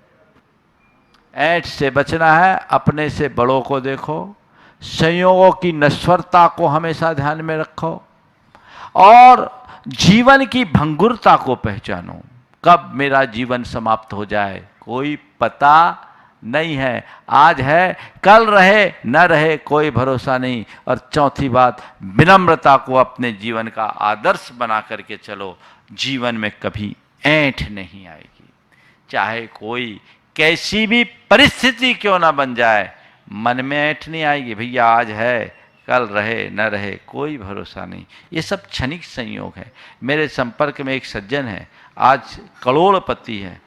ऐंठ से बचना है, अपने से बड़ों को देखो, संयोगों की नश्वरता को हमेशा ध्यान में रखो और जीवन की भंगुरता को पहचानो। कब मेरा जीवन समाप्त हो जाए कोई पता नहीं है, आज है कल रहे न रहे कोई भरोसा नहीं। और चौथी बात, विनम्रता को अपने जीवन का आदर्श बना करके चलो, जीवन में कभी ऐंठ नहीं आएगी। चाहे कोई कैसी भी परिस्थिति क्यों ना बन जाए, मन में ऐंठ नहीं आएगी। भैया आज है कल रहे न रहे कोई भरोसा नहीं, ये सब क्षणिक संयोग है। मेरे संपर्क में एक सज्जन है, आज करोड़पति है,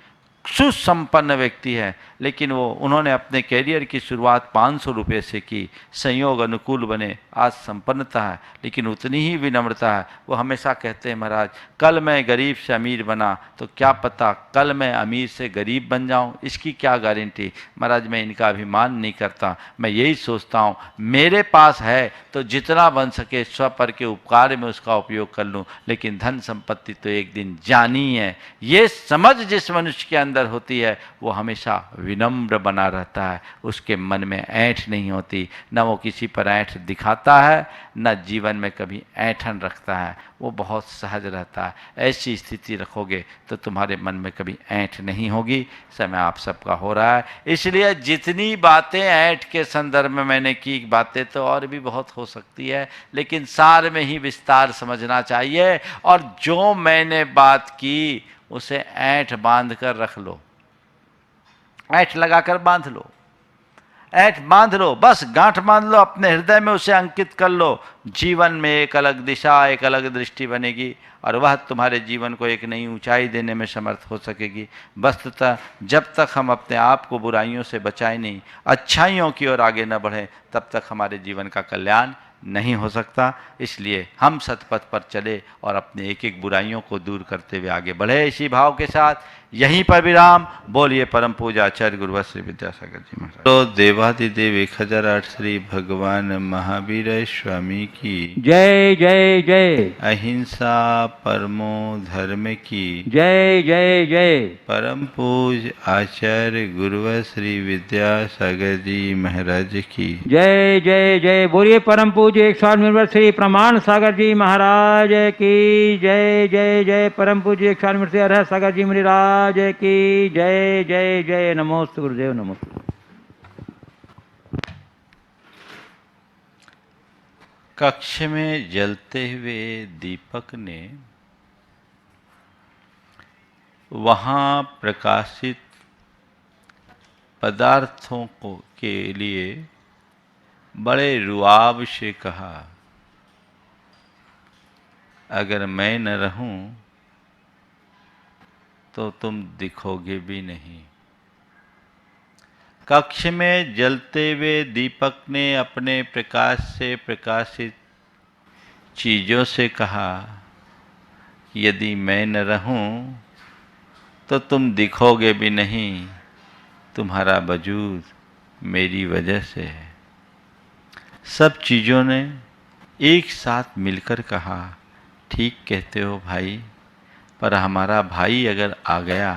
सुसंपन्न व्यक्ति है, लेकिन उन्होंने अपने कैरियर की शुरुआत 500 रुपये से की। संयोग अनुकूल बने, आज संपन्नता है, लेकिन उतनी ही विनम्रता है। वो हमेशा कहते हैं महाराज कल मैं गरीब से अमीर बना तो क्या पता कल मैं अमीर से गरीब बन जाऊं, इसकी क्या गारंटी। महाराज मैं इनका अभिमान नहीं करता, मैं यही सोचता हूं मेरे पास है तो जितना बन सके स्वपर के उपकार में उसका उपयोग कर लूँ, लेकिन धन संपत्ति तो एक दिन जानी है। ये समझ जिस मनुष्य के अंदर होती है वो हमेशा विनम्र बना रहता है, उसके मन में ऐंठ नहीं होती, न वो किसी पर ऐंठ दिखाता है न जीवन में कभी ऐंठन रखता है, वो बहुत सहज रहता है। ऐसी स्थिति रखोगे तो तुम्हारे मन में कभी ऐंठ नहीं होगी। समय आप सबका हो रहा है, इसलिए जितनी बातें ऐंठ के संदर्भ में मैंने की, बातें तो और भी बहुत हो सकती है, लेकिन सार में ही विस्तार समझना चाहिए। और जो मैंने बात की उसे ऐंठ बांध कर रख लो, ऐंठ लगाकर बांध लो, ऐंठ बांध लो, बस गांठ बांध लो, अपने हृदय में उसे अंकित कर लो। जीवन में एक अलग दिशा, एक अलग दृष्टि बनेगी और वह तुम्हारे जीवन को एक नई ऊंचाई देने में समर्थ हो सकेगी। वस्तुतः जब तक हम अपने आप को बुराइयों से बचाए नहीं, अच्छाइयों की ओर आगे न बढ़ें, तब तक हमारे जीवन का कल्याण नहीं हो सकता। इसलिए हम सतपथ पर चले और अपने एक एक बुराइयों को दूर करते हुए आगे बढ़े। इसी भाव के साथ यहीं पर विराम। बोलिए परम पूजा आचार्य गुरुवर श्री विद्यासागर जी महाराज। तो देवादिदेव 1008 श्री भगवान महावीर स्वामी की जय जय जय। अहिंसा परमो धर्म की जय जय जय। परम पूज आचार्य गुरुवर श्री विद्यासागर जी महाराज की जय जय जय। बोलिए परम पूज्य 108 श्री प्रमाण सागर जी महाराज की जय जय जय। परम पूज्य 108 श्री अरहत सागर जी मुनिराज की जय जय जय। नमोस्तु गुरुदेव नमोस्तु। कक्ष में जलते हुए दीपक ने वहाँ प्रकाशित पदार्थों को के लिए बड़े रुआब से कहा, अगर मैं न रहूं तो तुम दिखोगे भी नहीं। कक्ष में जलते हुए दीपक ने अपने प्रकाश से प्रकाशित चीज़ों से कहा, यदि मैं न रहूं तो तुम दिखोगे भी नहीं, तुम्हारा वजूद मेरी वजह से है। सब चीज़ों ने एक साथ मिलकर कहा, ठीक कहते हो भाई, पर हमारा भाई अगर आ गया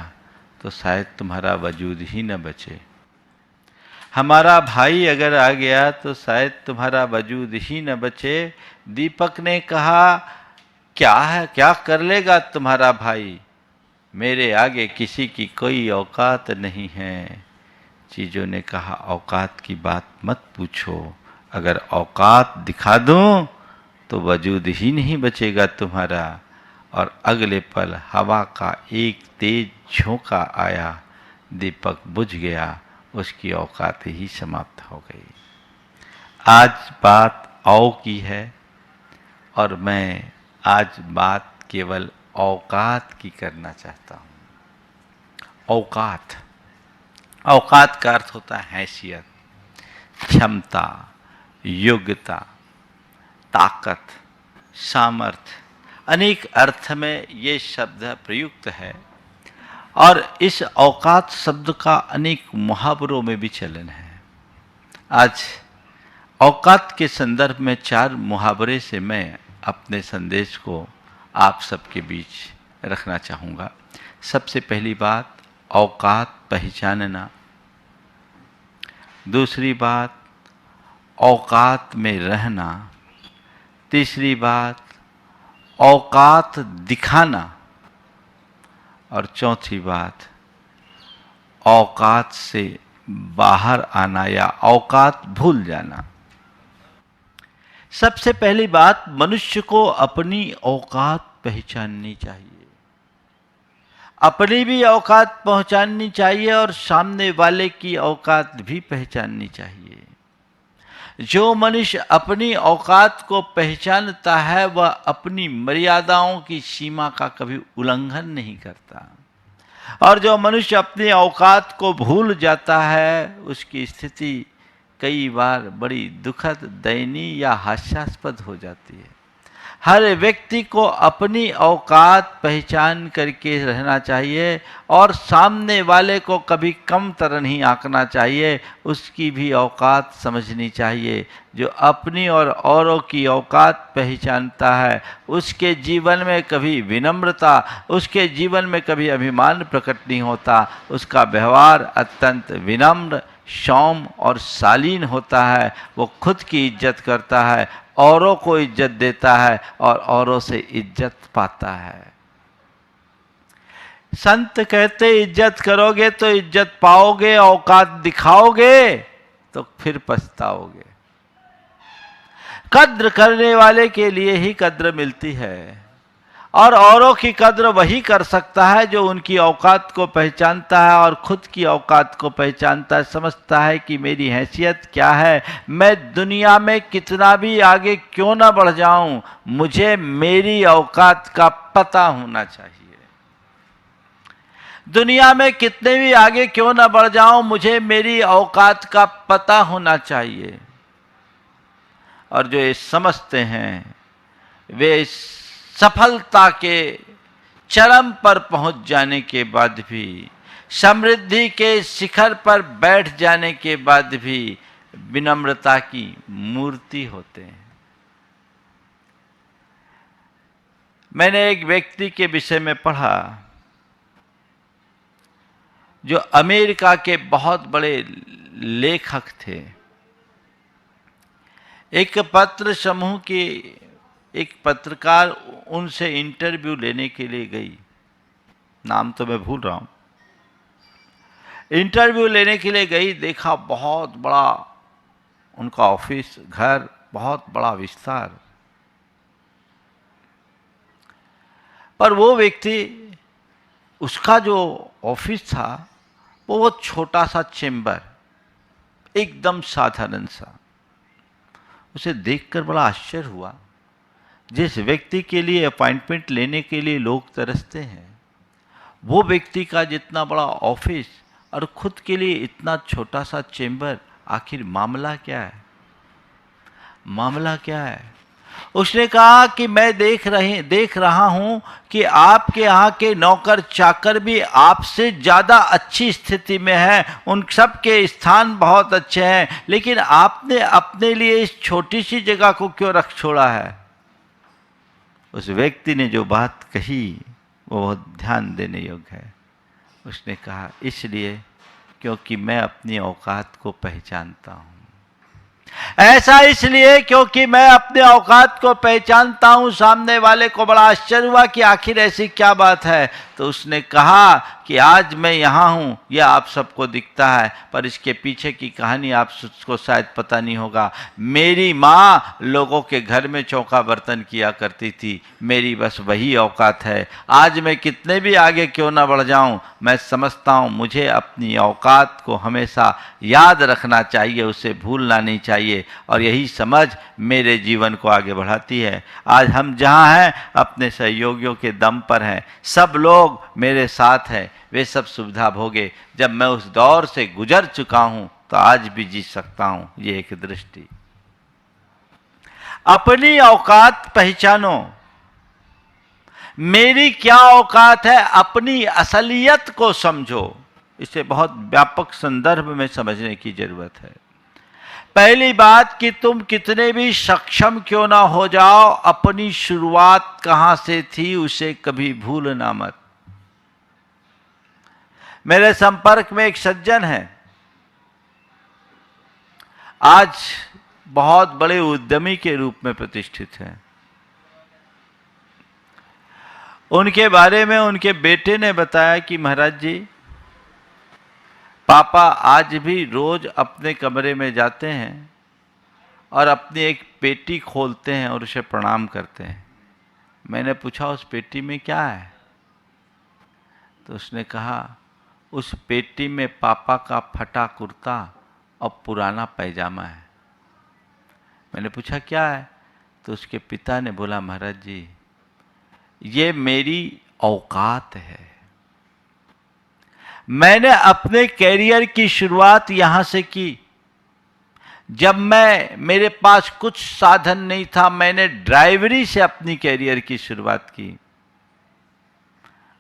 तो शायद तुम्हारा वजूद ही न बचे। हमारा भाई अगर आ गया तो शायद तुम्हारा वजूद ही न बचे। दीपक ने कहा, क्या है, क्या कर लेगा तुम्हारा भाई, मेरे आगे किसी की कोई औकात नहीं है। चीज़ों ने कहा, औकात की बात मत पूछो, अगर औकात दिखा दूं तो वजूद ही नहीं बचेगा तुम्हारा। और अगले पल हवा का एक तेज झोंका आया, दीपक बुझ गया, उसकी औकात ही समाप्त हो गई। आज बात औ की है और मैं आज बात केवल औकात की करना चाहता हूँ। औकात, औकात का अर्थ होता है हैसियत, क्षमता, योग्यता, ताकत, सामर्थ्य। अनेक अर्थ में ये शब्द प्रयुक्त है और इस औकात शब्द का अनेक मुहावरों में भी चलन है। आज औकात के संदर्भ में 4 मुहावरे से मैं अपने संदेश को आप सबके बीच रखना चाहूँगा। सबसे पहली बात, औकात पहचानना। दूसरी बात, औकात में रहना। तीसरी बात, औकात दिखाना। और चौथी बात, औकात से बाहर आना या औकात भूल जाना। सबसे पहली बात, मनुष्य को अपनी औकात पहचाननी चाहिए। अपनी भी औकात पहचाननी चाहिए और सामने वाले की औकात भी पहचाननी चाहिए। जो मनुष्य अपनी औकात को पहचानता है वह अपनी मर्यादाओं की सीमा का कभी उल्लंघन नहीं करता, और जो मनुष्य अपनी औकात को भूल जाता है उसकी स्थिति कई बार बड़ी दुखद, दयनीय या हास्यास्पद हो जाती है। हर व्यक्ति को अपनी औकात पहचान करके रहना चाहिए और सामने वाले को कभी कम तरह नहीं आंकना चाहिए, उसकी भी औकात समझनी चाहिए। जो अपनी और औरों की औकात पहचानता है उसके जीवन में कभी विनम्रता, उसके जीवन में कभी अभिमान प्रकट नहीं होता। उसका व्यवहार अत्यंत विनम्र, सौम्य और शालीन होता है। वो खुद की इज्जत करता है, औरों को इज्जत देता है और औरों से इज्जत पाता है। संत कहते इज्जत करोगे तो इज्जत पाओगे, औकात दिखाओगे तो फिर पछताओगे। कद्र करने वाले के लिए ही कद्र मिलती है और औरों की कद्र वही कर सकता है जो उनकी औकात को पहचानता है और खुद की औकात को पहचानता है। समझता है कि मेरी हैसियत क्या है, मैं दुनिया में कितना भी आगे क्यों ना बढ़ जाऊं, मुझे मेरी औकात का पता होना चाहिए। दुनिया में कितने भी आगे क्यों ना बढ़ जाऊं, मुझे मेरी औकात का पता होना चाहिए। और जो ये समझते हैं वे सफलता के चरम पर पहुंच जाने के बाद भी, समृद्धि के शिखर पर बैठ जाने के बाद भी विनम्रता की मूर्ति होते हैं। मैंने एक व्यक्ति के विषय में पढ़ा जो अमेरिका के बहुत बड़े लेखक थे। एक पत्र समूह की एक पत्रकार उनसे इंटरव्यू लेने के लिए गई, नाम तो मैं भूल रहा हूं। इंटरव्यू लेने के लिए गई, देखा बहुत बड़ा उनका ऑफिस, घर, बहुत बड़ा विस्तार। पर वो व्यक्ति, उसका जो ऑफिस था वो बहुत छोटा सा चेंबर, एकदम साधारण सा। उसे देखकर बड़ा आश्चर्य हुआ। जिस व्यक्ति के लिए अपॉइंटमेंट लेने के लिए लोग तरसते हैं, वो व्यक्ति का जितना बड़ा ऑफिस और खुद के लिए इतना छोटा सा चेंबर, आखिर मामला क्या है? मामला क्या है? उसने कहा कि मैं देख रहा हूं कि आपके यहाँ के नौकर चाकर भी आपसे ज़्यादा अच्छी स्थिति में हैं, उन सब के स्थान बहुत अच्छे हैं, लेकिन आपने अपने लिए इस छोटी सी जगह को क्यों रख छोड़ा है? उस व्यक्ति ने जो बात कही वो बहुत ध्यान देने योग्य है। उसने कहा, इसलिए क्योंकि मैं अपनी औकात को पहचानता हूँ। ऐसा इसलिए क्योंकि मैं अपने औकात को पहचानता हूं। सामने वाले को बड़ा आश्चर्य हुआ कि आखिर ऐसी क्या बात है। तो उसने कहा कि आज मैं यहाँ हूँ, यह आप सबको दिखता है, पर इसके पीछे की कहानी आपको शायद पता नहीं होगा। मेरी माँ लोगों के घर में चौका बर्तन किया करती थी, मेरी बस वही औकात है। आज मैं कितने भी आगे क्यों ना बढ़ जाऊँ, मैं समझता हूँ मुझे अपनी औकात को हमेशा याद रखना चाहिए, उसे भूलना नहीं चाहिए, और यही समझ मेरे जीवन को आगे बढ़ाती है। आज हम जहाँ हैं अपने सहयोगियों के दम पर हैं, सब लोग मेरे साथ हैं, वे सब सुविधा भोगे। जब मैं उस दौर से गुजर चुका हूं तो आज भी जी सकता हूं। ये एक दृष्टि। अपनी औकात पहचानो। मेरी क्या औकात है, अपनी असलियत को समझो। इसे बहुत व्यापक संदर्भ में समझने की जरूरत है। पहली बात कि तुम कितने भी सक्षम क्यों ना हो जाओ, अपनी शुरुआत कहां से थी उसे कभी भूलना मत। मेरे संपर्क में एक सज्जन है, आज बहुत बड़े उद्यमी के रूप में प्रतिष्ठित हैं। उनके बारे में उनके बेटे ने बताया कि महाराज जी, पापा आज भी रोज अपने कमरे में जाते हैं और अपनी एक पेटी खोलते हैं और उसे प्रणाम करते हैं। मैंने पूछा, उस पेटी में क्या है? तो उसने कहा, उस पेटी में पापा का फटा कुर्ता और पुराना पैजामा है। मैंने पूछा क्या है? तो उसके पिता ने बोला, महाराज जी, ये मेरी औकात है। मैंने अपने कैरियर की शुरुआत यहां से की। जब मेरे पास कुछ साधन नहीं था, मैंने ड्राइवरी से अपनी कैरियर की शुरुआत की।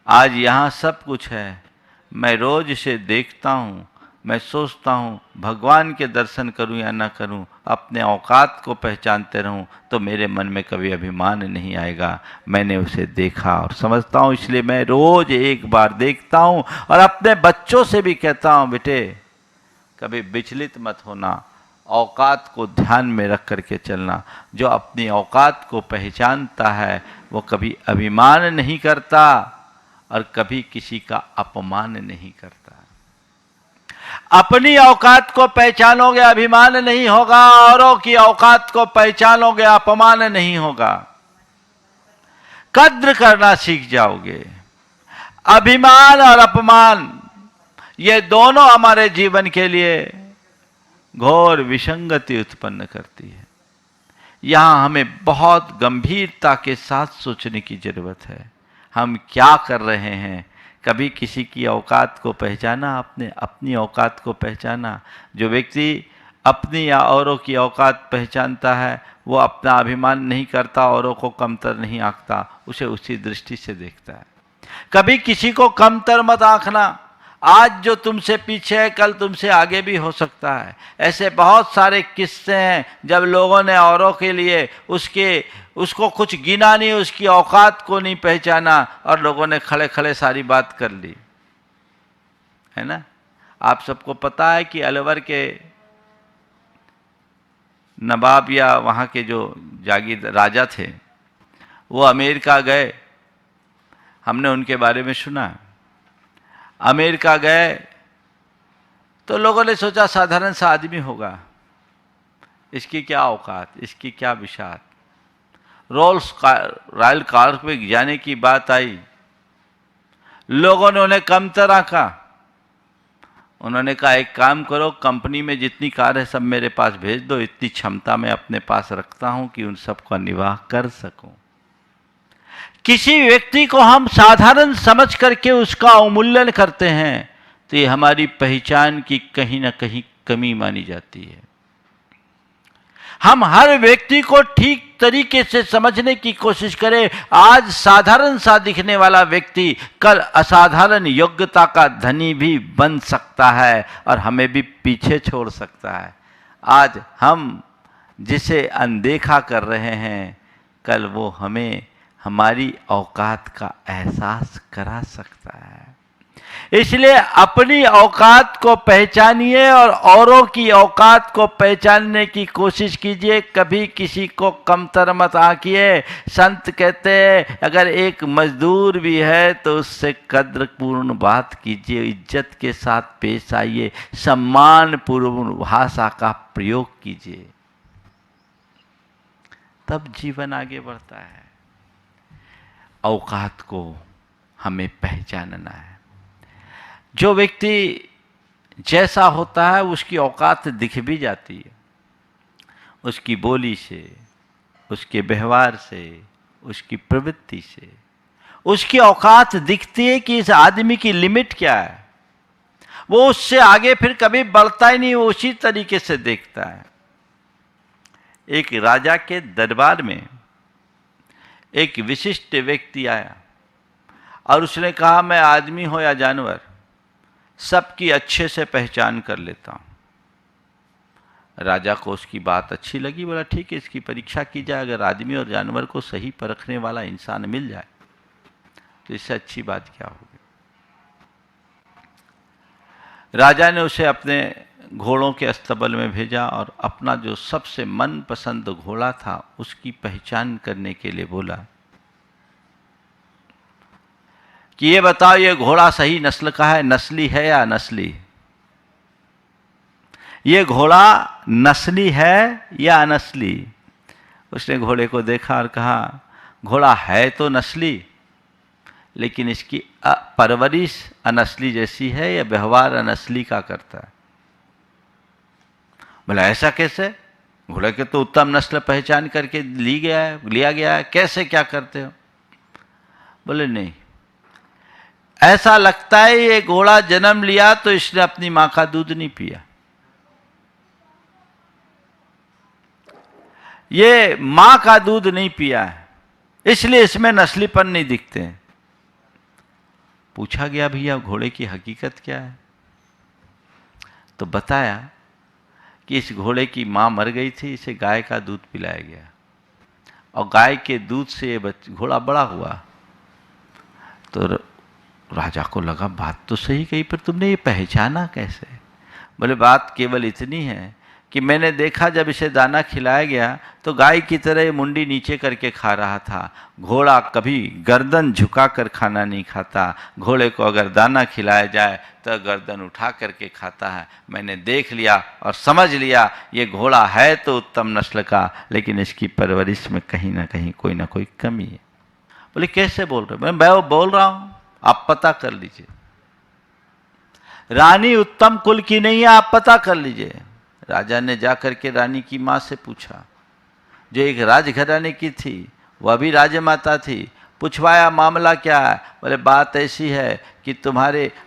आज यहां सब कुछ है। मैं रोज इसे देखता हूं, मैं सोचता हूं भगवान के दर्शन करूं या ना करूं, अपने औकात को पहचानते रहूं तो मेरे मन में कभी अभिमान नहीं आएगा। मैंने उसे देखा और समझता हूं, इसलिए मैं रोज एक बार देखता हूं और अपने बच्चों से भी कहता हूं, बेटे कभी विचलित मत होना, औकात को ध्यान में रख करके चलना। जो अपनी औकात को पहचानता है वो कभी अभिमान नहीं करता और कभी किसी का अपमान नहीं करता। अपनी औकात को पहचानोगे, अभिमान नहीं होगा। औरों की औकात को पहचानोगे, अपमान नहीं होगा। कद्र करना सीख जाओगे। अभिमान और अपमान, ये दोनों हमारे जीवन के लिए घोर विसंगति उत्पन्न करती है। यहां हमें बहुत गंभीरता के साथ सोचने की जरूरत है। हम क्या कर रहे हैं? कभी किसी की औकात को पहचाना, आपने अपनी औकात को पहचाना। जो व्यक्ति अपनी या औरों की औकात पहचानता है वो अपना अभिमान नहीं करता, औरों को कमतर नहीं आंकता, उसे उसी दृष्टि से देखता है। कभी किसी को कमतर मत आंकना। आज जो तुमसे पीछे है कल तुमसे आगे भी हो सकता है। ऐसे बहुत सारे किस्से हैं जब लोगों ने औरों के लिए उसको कुछ गिना नहीं, उसकी औकात को नहीं पहचाना और लोगों ने खड़े खड़े सारी बात कर ली, है ना। आप सबको पता है कि अलवर के नवाब या वहाँ के जो जागीर राजा थे वो अमेरिका गए, हमने उनके बारे में सुना। अमेरिका गए तो लोगों ने सोचा साधारण सा आदमी होगा, इसकी क्या औकात, इसकी क्या विशाल। रॉयल कार पे जाने की बात आई, लोगों ने उन्हें कमतर आंका। उन्होंने कहा एक काम करो, कंपनी में जितनी कार है सब मेरे पास भेज दो, इतनी क्षमता मैं अपने पास रखता हूं कि उन सबका निर्वाह कर सकूं। किसी व्यक्ति को हम साधारण समझ करके उसका अवमूल्यन करते हैं तो ये हमारी पहचान की कहीं ना कहीं कमी मानी जाती है। हम हर व्यक्ति को ठीक तरीके से समझने की कोशिश करें। आज साधारण सा दिखने वाला व्यक्ति कल असाधारण योग्यता का धनी भी बन सकता है और हमें भी पीछे छोड़ सकता है। आज हम जिसे अनदेखा कर रहे हैं कल वो हमें हमारी औकात का एहसास करा सकता है। इसलिए अपनी औकात को पहचानिए और औरों की औकात को पहचानने की कोशिश कीजिए। कभी किसी को कमतर मत आंकिए। संत कहते हैं अगर एक मजदूर भी है तो उससे कद्रपूर्ण बात कीजिए, इज्जत के साथ पेश आइए, सम्मान पूर्ण भाषा का प्रयोग कीजिए, तब जीवन आगे बढ़ता है। औकात को हमें पहचानना है। जो व्यक्ति जैसा होता है उसकी औकात दिख भी जाती है, उसकी बोली से, उसके व्यवहार से, उसकी प्रवृत्ति से उसकी औकात दिखती है कि इस आदमी की लिमिट क्या है। वो उससे आगे फिर कभी बढ़ता ही नहीं, वो उसी तरीके से देखता है। एक राजा के दरबार में एक विशिष्ट व्यक्ति आया और उसने कहा मैं आदमी हो या जानवर सबकी अच्छे से पहचान कर लेता हूं। राजा को उसकी बात अच्छी लगी, बोला ठीक है इसकी परीक्षा की जाए, अगर आदमी और जानवर को सही परखने वाला इंसान मिल जाए तो इससे अच्छी बात क्या होगी। राजा ने उसे अपने घोड़ों के अस्तबल में भेजा और अपना जो सबसे मनपसंद घोड़ा था उसकी पहचान करने के लिए बोला कि ये बताओ ये घोड़ा सही नस्ल का है, नस्ली है या नस्ली? ये घोड़ा नस्ली है या अनस्ली? उसने घोड़े को देखा और कहा घोड़ा है तो नस्ली, लेकिन इसकी परवरिश अनस्ली जैसी है, या व्यवहार अनस्ली का करता है। बोला ऐसा कैसे? घोड़े के तो उत्तम नस्ल पहचान करके लिया गया है, कैसे क्या करते हो? बोले नहीं, ऐसा लगता है ये घोड़ा जन्म लिया तो इसने अपनी मां का दूध नहीं पिया, ये मां का दूध नहीं पिया है, इसलिए इसमें नस्लीपन नहीं दिखते हैं। पूछा गया भैया घोड़े की हकीकत क्या है? तो बताया कि इस घोड़े की मां मर गई थी, इसे गाय का दूध पिलाया गया और गाय के दूध से ये घोड़ा बड़ा हुआ। तो राजा को लगा बात तो सही कही, पर तुमने ये पहचाना कैसे? बोले बात केवल इतनी है कि मैंने देखा जब इसे दाना खिलाया गया तो गाय की तरह ये मुंडी नीचे करके खा रहा था। घोड़ा कभी गर्दन झुका कर खाना नहीं खाता, घोड़े को अगर दाना खिलाया जाए तो गर्दन उठा करके खाता है। मैंने देख लिया और समझ लिया ये घोड़ा है तो उत्तम नस्ल का, लेकिन इसकी परवरिश में कहीं ना कहीं कोई ना कोई कमी है। बोले कैसे बोल रहे? मैं वो बोल रहा हूं, आप पता कर लीजिए। रानी उत्तम कुल की नहीं है, आप पता कर लीजिए। राजा ने जाकर के रानी की माँ से पूछा, जो एक राजघराने की थी, वह भी राजमाता थी। पूछवाया मामला क्या है? बोले बात ऐसी है कि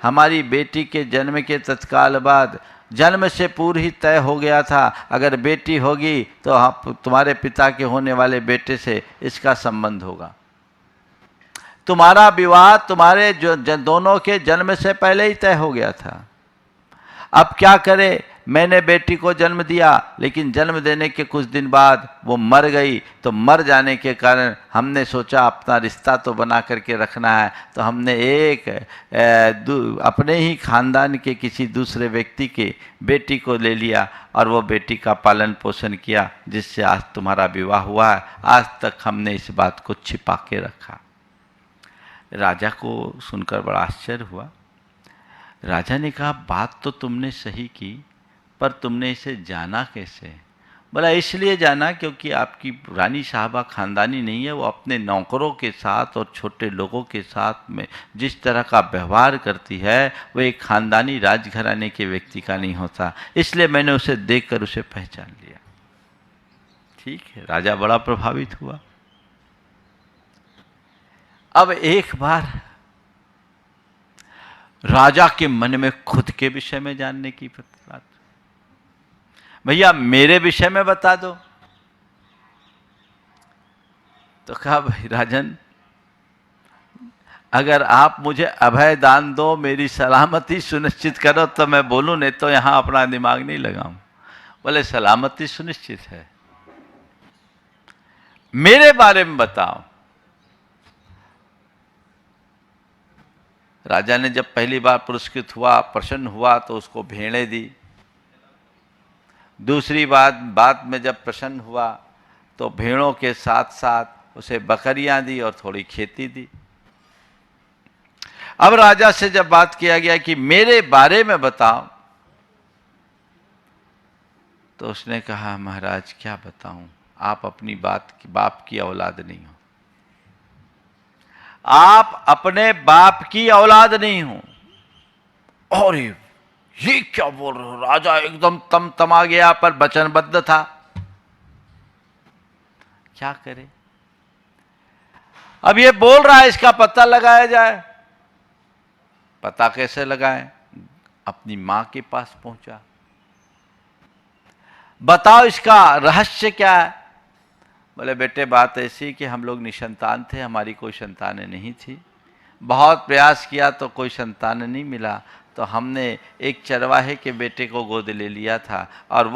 हमारी बेटी के जन्म के तत्काल बाद जन्म से पूर्व ही तय हो गया था, अगर बेटी होगी तो तुम्हारे पिता के होने वाले बेटे से इसका संबंध होगा। तुम्हारा विवाह तुम्हारे दोनों के जन्म से पहले ही तय हो गया था। अब क्या करे, मैंने बेटी को जन्म दिया, लेकिन जन्म देने के कुछ दिन बाद वो मर गई। तो मर जाने के कारण हमने सोचा अपना रिश्ता तो बना करके रखना है, तो हमने एक अपने ही खानदान के किसी दूसरे व्यक्ति के बेटी को ले लिया और वो बेटी का पालन पोषण किया, जिससे आज तुम्हारा विवाह हुआ है। आज तक हमने इस बात को छिपा के रखा। राजा को सुनकर बड़ा आश्चर्य हुआ। राजा ने कहा, बात तो तुमने सही की, पर तुमने इसे जाना कैसे? बोला, इसलिए जाना क्योंकि आपकी रानी साहबा खानदानी नहीं है। वो अपने नौकरों के साथ और छोटे लोगों के साथ में जिस तरह का व्यवहार करती है, वो एक खानदानी राजघराने के व्यक्ति का नहीं होता। इसलिए मैंने उसे देखकर उसे पहचान लिया। ठीक है, राजा बड़ा प्रभावित हुआ। अब एक बार राजा के मन में खुद के विषय में जानने की बात, भैया मेरे विषय में बता दो। तो कहा, भाई राजन, अगर आप मुझे अभय दान दो, मेरी सलामती सुनिश्चित करो तो मैं बोलूं, नहीं तो यहां अपना दिमाग नहीं लगाऊं। बोले, सलामती सुनिश्चित है, मेरे बारे में बताओ। राजा ने जब पहली बार पुरस्कृत हुआ, प्रसन्न हुआ, तो उसको भेड़ें दी। दूसरी बात, बाद में जब प्रसन्न हुआ तो भेड़ों के साथ साथ उसे बकरियां दी और थोड़ी खेती दी। अब राजा से जब बात किया गया कि मेरे बारे में बताओ, तो उसने कहा, महाराज क्या बताऊं, आप अपनी बाप की औलाद नहीं हो। आप अपने बाप की औलाद नहीं हो। और ये क्या बोल रहे हो? राजा एकदम तमा गया, पर वचनबद्ध था। क्या करे? अब ये बोल रहा है, इसका पता लगाया जाए। पता कैसे लगाएं? अपनी मां के पास पहुंचा। बताओ इसका रहस्य क्या है? बोले, बेटे बात ऐसी कि हम लोग निसंतान थे, हमारी कोई संतानें नहीं थी। बहुत प्रयास किया तो कोई संतान नहीं मिला, तो हमने एक चरवाहे के बेटे को गोद ले लिया था, और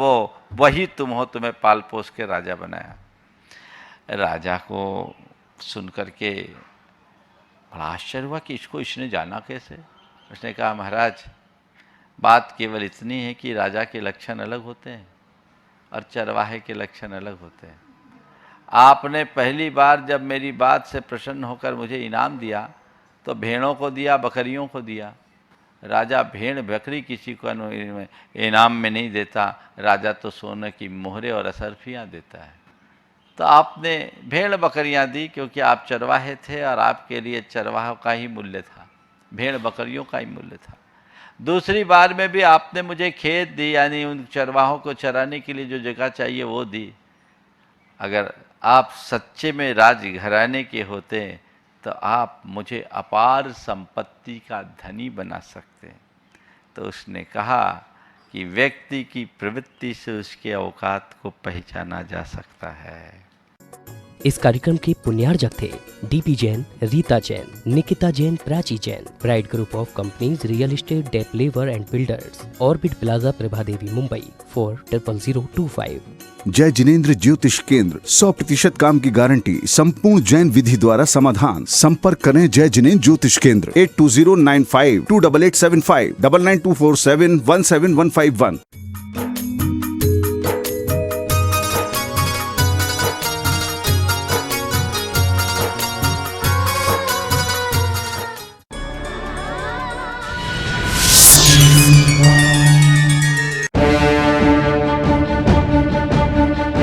वही तुम हो, तुम्हें पाल पोस के राजा बनाया। राजा को सुनकर के बड़ा आश्चर्य हुआ कि इसने जाना कैसे। उसने कहा, महाराज बात केवल इतनी है कि राजा के लक्षण अलग होते हैं और चरवाहे के लक्षण अलग होते हैं। आपने पहली बार जब मेरी बात से प्रसन्न होकर मुझे इनाम दिया, तो भेड़ों को दिया, बकरियों को दिया। राजा भेड़ बकरी किसी को इनाम में नहीं देता, राजा तो सोने की मोहरें और असरफियाँ देता है। तो आपने भेड़ बकरियाँ दी क्योंकि आप चरवाहे थे, और आपके लिए चरवाहों का ही मूल्य था, भेड़ बकरियों का ही मूल्य था। दूसरी बार में भी आपने मुझे खेत दी, यानी उन चरवाहों को चराने के लिए जो जगह चाहिए वो दी। अगर आप सच्चे में राजघराने के होते तो आप मुझे अपार संपत्ति का धनी बना सकते। तो उसने कहा कि व्यक्ति की प्रवृत्ति से उसके औकात को पहचाना जा सकता है। इस कार्यक्रम के पुण्यार्जक थे DP Jain, Rita Jain, Nikita Jain, Prachi Jain. Bride group of companies real estate developers and builders, orbit plaza, Prabhadevi, Mumbai 400025। जय जिनेंद्र ज्योतिष केंद्र, 100% काम की गारंटी, संपूर्ण जैन विधि द्वारा समाधान। संपर्क करें जय जिनेंद्र ज्योतिष केंद्र 8209528875 99247 17151।